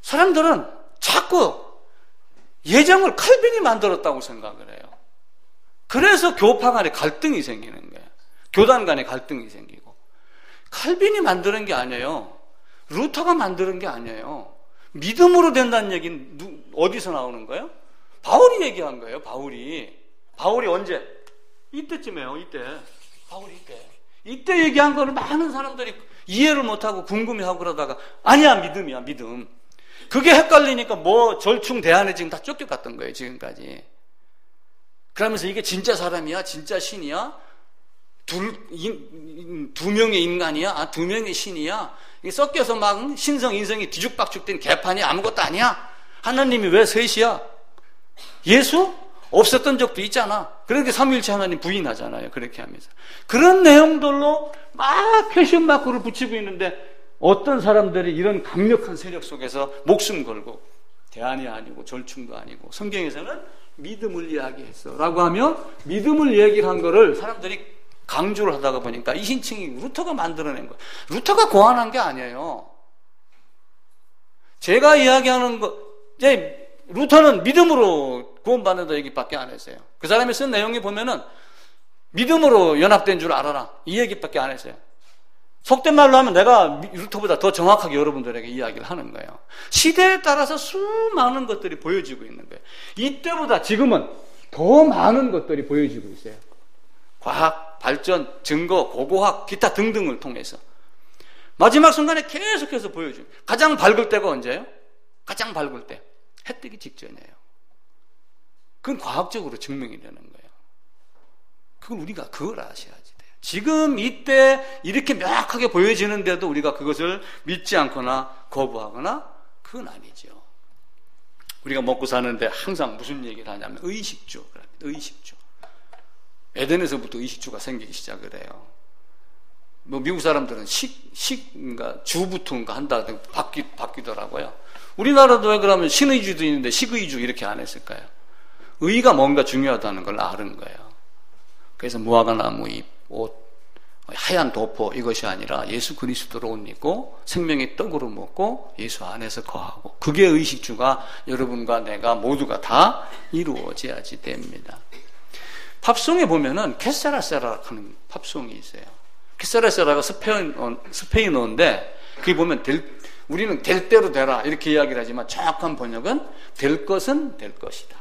사람들은 자꾸 예정을 칼빈이 만들었다고 생각을 해요. 그래서 교파 간에 갈등이 생기는 거예요. 교단 간에 갈등이 생기고. 칼빈이 만드는 게 아니에요. 루터가 만드는 게 아니에요. 믿음으로 된다는 얘기는 어디서 나오는 거예요? 바울이 얘기한 거예요. 바울이 언제? 이때쯤에요. 이때 얘기한 거를 많은 사람들이 이해를 못하고 궁금해하고 그러다가 아니야, 믿음이야, 믿음. 그게 헷갈리니까 절충 대안에 지금 다 쫓겨갔던 거예요, 지금까지. 그러면서 이게 진짜 사람이야? 진짜 신이야? 두 명의 인간이야? 두 명의 신이야? 이게 섞여서 막 신성, 인성이 뒤죽박죽된 개판이 아무것도 아니야? 하나님이 왜 셋이야? 예수? 없었던 적도 있잖아. 그렇게 삼위일체 하나님 부인하잖아요. 그렇게 하면서. 그런 내용들로 막 퀘션 마크를 붙이고 있는데 어떤 사람들이 이런 강력한 세력 속에서 목숨 걸고 대안이 아니고 절충도 아니고 성경에서는 믿음을 이야기했어 라고 하면 믿음을 얘기를 한 거를 사람들이 강조를 하다가 보니까 이 신칭이 루터가 만들어낸 거예요. 루터가 고안한 게 아니에요. 제가 이야기하는 거 루터는 믿음으로 구원받는다 얘기밖에 안 했어요. 그 사람이 쓴 내용이 보면은 믿음으로 연합된 줄 알아라 이 얘기밖에 안 했어요. 속된 말로 하면 내가 루터보다 더 정확하게 여러분들에게 이야기를 하는 거예요. 시대에 따라서 수많은 것들이 보여지고 있는 거예요. 이때보다 지금은 더 많은 것들이 보여지고 있어요. 과학, 발전, 증거, 고고학, 기타 등등을 통해서 마지막 순간에 계속해서 보여줘요. 가장 밝을 때가 언제예요? 가장 밝을 때 해 뜨기 직전이에요. 그건 과학적으로 증명이 되는 거예요. 그걸 우리가 그걸 아셔야지 돼요. 지금 이때 이렇게 명확하게 보여지는데도 우리가 그것을 믿지 않거나 거부하거나 그건 아니죠. 우리가 먹고 사는데 항상 무슨 얘기를 하냐면 의식주. 에덴에서부터 의식주가 생기기 시작을 해요. 미국 사람들은 그러니까 주부터인가 한다 바뀌더라고요. 우리나라도 왜 그러면 신의주도 있는데 식의주 이렇게 안 했을까요? 의가 뭔가 중요하다는 걸 아는 거예요. 그래서 무화과나무 잎, 옷, 하얀 도포 이것이 아니라 예수 그리스도로 옷 입고 생명의 떡으로 먹고 예수 안에서 거하고 그게 의식주가 여러분과 내가 모두가 다 이루어져야지 됩니다. 팝송에 보면은 케세라세라 하는 팝송이 있어요. 케세라세라가 스페인어인데 그게 보면 우리는 될 대로 되라 이렇게 이야기를 하지만 정확한 번역은 될 것은 될 것이다.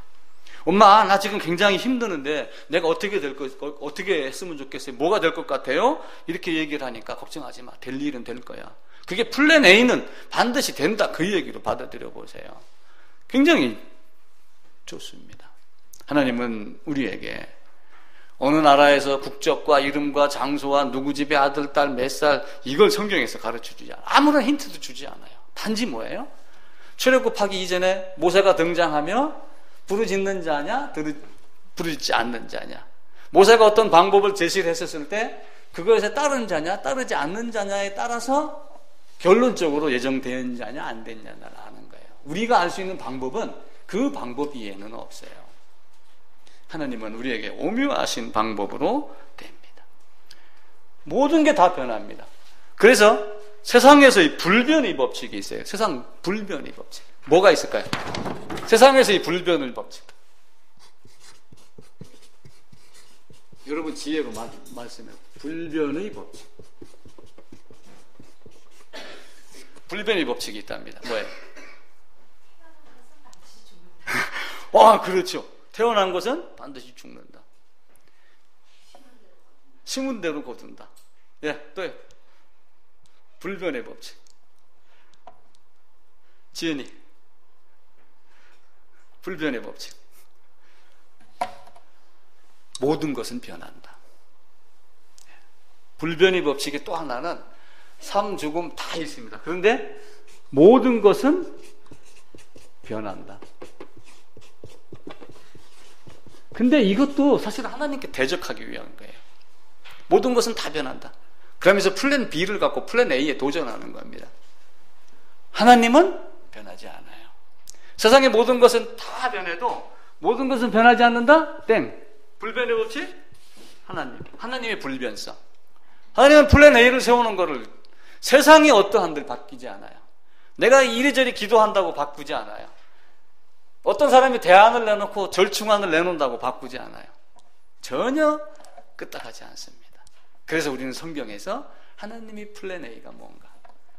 엄마 나 지금 굉장히 힘드는데 내가 어떻게 했으면 좋겠어요? 뭐가 될 것 같아요? 이렇게 얘기를 하니까 걱정하지 마. 될 일은 될 거야. 그게 플랜 A는 반드시 된다. 그 얘기로 받아들여 보세요. 굉장히 좋습니다. 하나님은 우리에게 어느 나라에서 국적과 이름과 장소와 누구 집의 아들, 딸, 몇 살 이걸 성경에서 가르쳐주지 않아요. 아무런 힌트도 주지 않아요. 단지 뭐예요? 출애굽하기 이전에 모세가 등장하며 부르짖는 자냐 부르짖지 않는 자냐 모세가 어떤 방법을 제시를 했었을 때 그것에 따른 자냐 따르지 않는 자냐에 따라서 결론적으로 예정된 자냐 안 된 자냐를 아는 거예요. 우리가 알 수 있는 방법은 그 방법 이외에는 없어요. 하나님은 우리에게 오묘하신 방법으로 됩니다. 모든 게 다 변합니다. 그래서 세상에서의 불변의 법칙이 있어요. 세상 불변의 법칙. 뭐가 있을까요? 세상에서의 불변의 법칙. 여러분 지혜로 말씀해. 불변의 법칙. 불변의 법칙이 있답니다. 뭐예요? 그렇죠. 태어난 것은 반드시 죽는다. 심은 대로 거둔다. 또요. 불변의 법칙. 지은이. 불변의 법칙. 모든 것은 변한다. 불변의 법칙의 또 하나는 삶, 죽음 다 있습니다. 그런데 모든 것은 변한다. 근데 이것도 사실 하나님께 대적하기 위한 거예요. 모든 것은 다 변한다. 그러면서 플랜 B를 갖고 플랜 A에 도전하는 겁니다. 하나님은 변하지 않아요. 세상의 모든 것은 다 변해도 모든 것은 변하지 않는다? 땡. 불변의 법칙? 하나님의 불변성. 하나님은 플랜 A를 세우는 거를 세상이 어떠한들 바뀌지 않아요. 내가 이리저리 기도한다고 바꾸지 않아요. 어떤 사람이 대안을 내놓고 절충안을 내놓는다고 바꾸지 않아요. 전혀 끄떡하지 않습니다. 그래서 우리는 성경에서 하나님의 플랜 A가 뭔가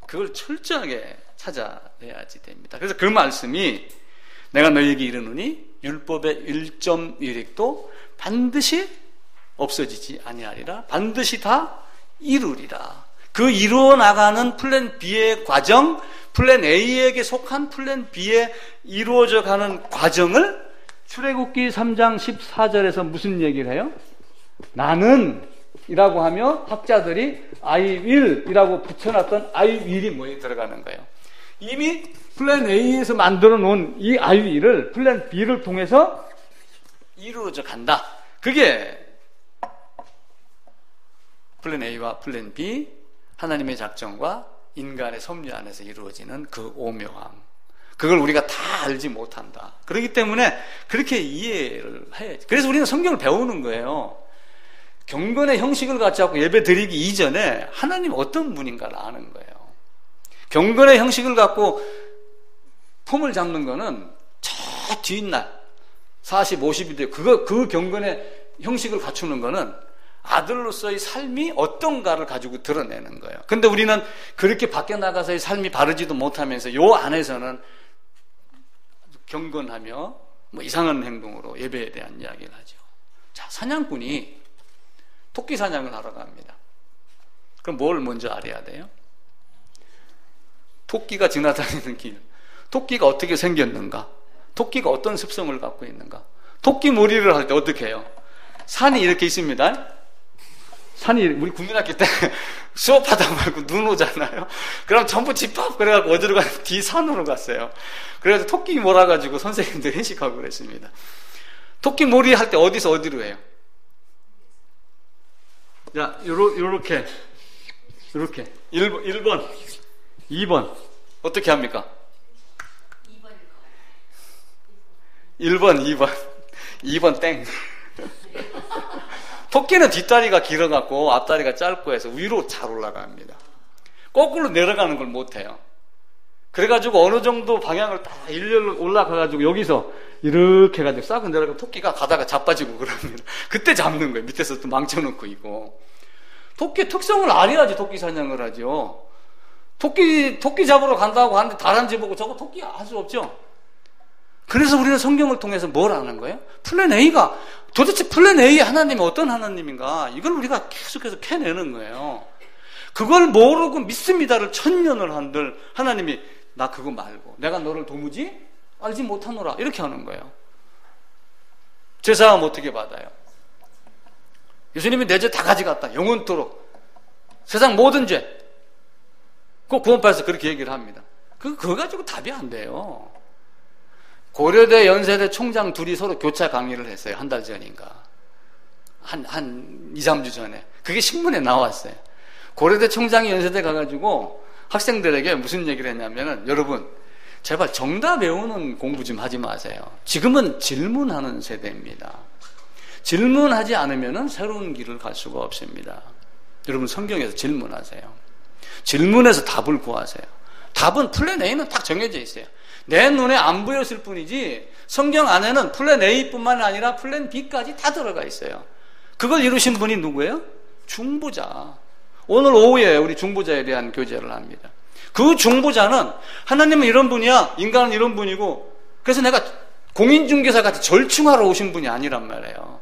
그걸 철저하게 찾아내야지 됩니다. 그래서 그 말씀이 내가 너희에게 이르노니 율법의 1.1획도 반드시 없어지지 아니하리라. 반드시 다 이루리라. 그 이루어 나가는 플랜 B의 과정, 플랜 A에게 속한 플랜 B에 이루어져 가는 과정을 출애굽기 3장 14절에서 무슨 얘기를 해요? 나는 이라고 하며 학자들이 I will 이라고 붙여놨던 I will이 뭐에 들어가는 거예요? 이미 플랜 A에서 만들어 놓은 이 I will을 플랜 B를 통해서 이루어져 간다. 그게 플랜 A와 플랜 B, 하나님의 작정과 인간의 섭리 안에서 이루어지는 그 오묘함. 그걸 우리가 다 알지 못한다. 그렇기 때문에 그렇게 이해를 해야지. 그래서 우리는 성경을 배우는 거예요. 경건의 형식을 갖지 않고 예배 드리기 이전에 하나님 어떤 분인가를 아는 거예요. 경건의 형식을 갖고 폼을 잡는 거는 저 뒷날 40, 50이 돼요. 그 경건의 형식을 갖추는 거는 아들로서의 삶이 어떤가를 가지고 드러내는 거예요. 근데 우리는 그렇게 밖에 나가서의 삶이 바르지도 못하면서 요 안에서는 경건하며 뭐 이상한 행동으로 예배에 대한 이야기를 하죠. 자, 사냥꾼이 토끼 사냥을 하러 갑니다. 그럼 뭘 먼저 알아야 돼요? 토끼가 지나다니는 길, 토끼가 어떻게 생겼는가, 토끼가 어떤 습성을 갖고 있는가. 토끼 몰이를 할 때 어떻게 해요? 산이 이렇게 있습니다. 산이 우리 국민학교 때 수업하다 말고 눈 오잖아요. 그럼 전부 집합 그래갖고 어디로 가는 뒤 산으로 갔어요. 그래서 토끼 몰아가지고 선생님들 회식하고 그랬습니다. 토끼 몰이 할 때 어디서 어디로 해요? 자, 요렇게 1번 2번 어떻게 합니까? 1번 2번 땡. 토끼는 뒷다리가 길어갖고 앞다리가 짧고 해서 위로 잘 올라갑니다. 거꾸로 내려가는 걸 못해요. 그래가지고 어느 정도 방향을 딱 일렬로 올라가가지고 여기서 이렇게 해가지고 싹 내려가면 토끼가 가다가 자빠지고 그럽니다. 그때 잡는 거예요. 밑에서 또 망쳐놓고 있고. 토끼 특성을 알아야지 토끼 사냥을 하죠. 토끼 잡으러 간다고 하는데 다람쥐 보고 저거 토끼 알 수 없죠. 그래서 우리는 성경을 통해서 뭘 아는 거예요? 플랜 A가 도대체 플랜 A의 하나님이 어떤 하나님인가, 이걸 우리가 계속해서 캐내는 거예요. 그걸 모르고 믿습니다를 1000년을 한들 하나님이 나 그거 말고 내가 너를 도무지 알지 못하노라 이렇게 하는 거예요. 제사함 어떻게 받아요? 예수님이 내 죄 다 가져갔다 영원토록 세상 모든 죄 그 구원파에서 그렇게 얘기를 합니다. 그거 가지고 답이 안 돼요. 고려대 연세대 총장 둘이 서로 교차 강의를 했어요. 한 달 전인가 한 2, 3주 전에 그게 신문에 나왔어요. 고려대 총장이 연세대 가가지고 학생들에게 무슨 얘기를 했냐면은, 여러분 제발 정답 외우는 공부 좀 하지 마세요. 지금은 질문하는 세대입니다. 질문하지 않으면은 새로운 길을 갈 수가 없습니다. 여러분 성경에서 질문하세요. 질문해서 답을 구하세요. 답은 플랜 A는 딱 정해져 있어요. 내 눈에 안 보였을 뿐이지 성경 안에는 플랜 A뿐만 아니라 플랜 B까지 다 들어가 있어요. 그걸 이루신 분이 누구예요? 중보자. 오늘 오후에 우리 중보자에 대한 교제를 합니다. 그 중보자는 하나님은 이런 분이야, 인간은 이런 분이고, 그래서 내가 공인중개사 같이 절충하러 오신 분이 아니란 말이에요.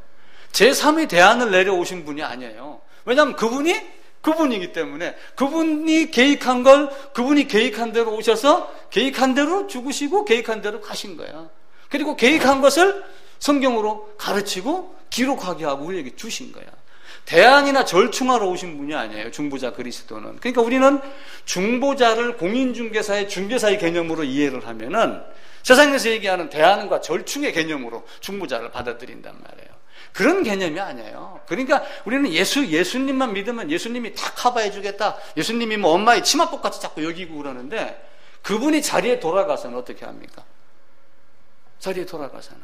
제3의 대안을 내려오신 분이 아니에요. 왜냐하면 그분이기 때문에 그분이 계획한 걸 그분이 계획한 대로 오셔서 계획한 대로 죽으시고 계획한 대로 가신 거야. 그리고 계획한 것을 성경으로 가르치고 기록하게 하고 우리에게 주신 거야. 대안이나 절충하러 오신 분이 아니에요. 중보자 그리스도는. 그러니까 우리는 중보자를 공인중개사의 중개사의 개념으로 이해를 하면은 세상에서 얘기하는 대안과 절충의 개념으로 중보자를 받아들인단 말이에요. 그런 개념이 아니에요. 그러니까 우리는 예수님만 믿으면 예수님이 다 커버해 주겠다. 예수님이 뭐 엄마의 치마복 같이 자꾸 여기고 그러는데, 그분이 자리에 돌아가서는 어떻게 합니까? 자리에 돌아가서는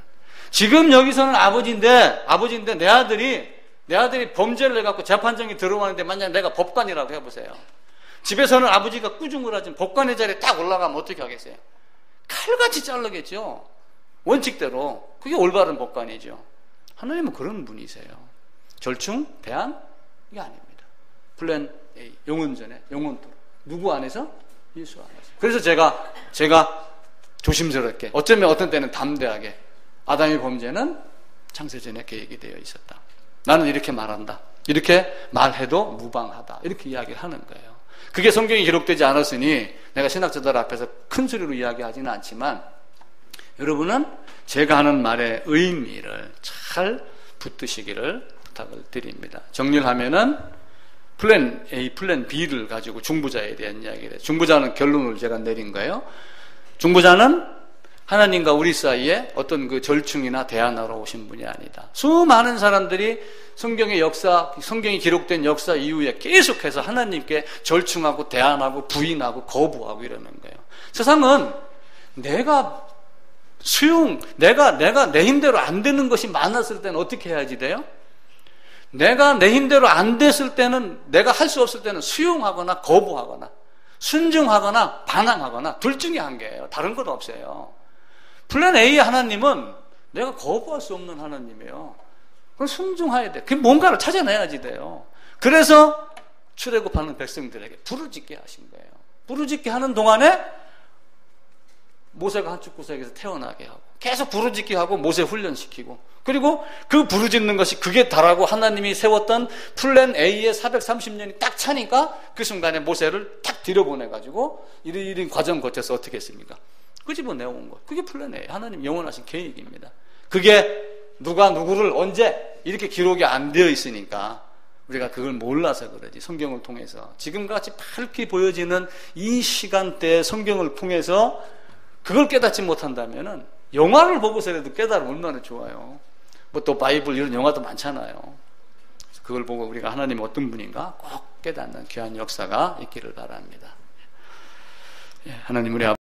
지금 여기서는 아버지인데 내 아들이 범죄를 해갖고 재판정에 들어왔는데 만약 내가 법관이라고 해보세요. 집에서는 아버지가 꾸중을 하지만 법관의 자리에 딱 올라가면 어떻게 하겠어요? 칼같이 자르겠죠. 원칙대로. 그게 올바른 법관이죠. 하나님은 그런 분이세요. 절충, 대안, 이게 아닙니다. 플랜 A, 영혼전에, 영혼토록. 누구 안에서? 예수 안에서. 그래서 제가 조심스럽게, 어쩌면 어떤 때는 담대하게, 아담의 범죄는 창세전에 계획이 되어 있었다. 나는 이렇게 말한다. 이렇게 말해도 무방하다. 이렇게 이야기를 하는 거예요. 그게 성경에 기록되지 않았으니 내가 신학자들 앞에서 큰 소리로 이야기하지는 않지만, 여러분은 제가 하는 말의 의미를 잘 붙드시기를 부탁을 드립니다. 정리를 하면은 플랜 A, 플랜 B를 가지고 중보자에 대한 이야기를 해요. 중보자는 결론을 제가 내린 거예요. 중보자는 하나님과 우리 사이에 어떤 그 절충이나 대안하러 오신 분이 아니다. 수많은 사람들이 성경이 기록된 역사 이후에 계속해서 하나님께 절충하고 대안하고 부인하고 거부하고 이러는 거예요. 세상은 내가 내 힘대로 안 되는 것이 많았을 때는 어떻게 해야지 돼요? 내가 내 힘대로 안 됐을 때는, 내가 할 수 없을 때는 수용하거나 거부하거나 순종하거나 반항하거나 둘 중에 한 개예요. 다른 건 없어요. 플랜 A 하나님은 내가 거부할 수 없는 하나님이에요. 그럼 순종해야 돼. 그 뭔가를 찾아내야지 돼요. 그래서 출애굽하는 백성들에게 부르짖게 하신 거예요. 부르짖게 하는 동안에 모세가 한 축구석에서 태어나게 하고 계속 부르짖게 하고 모세 훈련시키고, 그리고 그 부르짖는 것이 극에 달하고 하나님이 세웠던 플랜 A의 430년이 딱 차니까 그 순간에 모세를 탁 들여보내가지고 이런 과정 거쳐서 어떻게 했습니까? 끄집어내온 것. 그게 플랜 A, 하나님 영원하신 계획입니다. 그게 누가 누구를 언제 이렇게 기록이 안 되어 있으니까 우리가 그걸 몰라서 그러지. 성경을 통해서 지금같이 밝게 보여지는 이 시간대에 성경을 통해서 그걸 깨닫지 못한다면은 영화를 보고서라도 깨달으면 얼마나 좋아요. 뭐 또 바이블 이런 영화도 많잖아요. 그걸 보고 우리가 하나님이 어떤 분인가 꼭 깨닫는 귀한 역사가 있기를 바랍니다. 하나님, 우리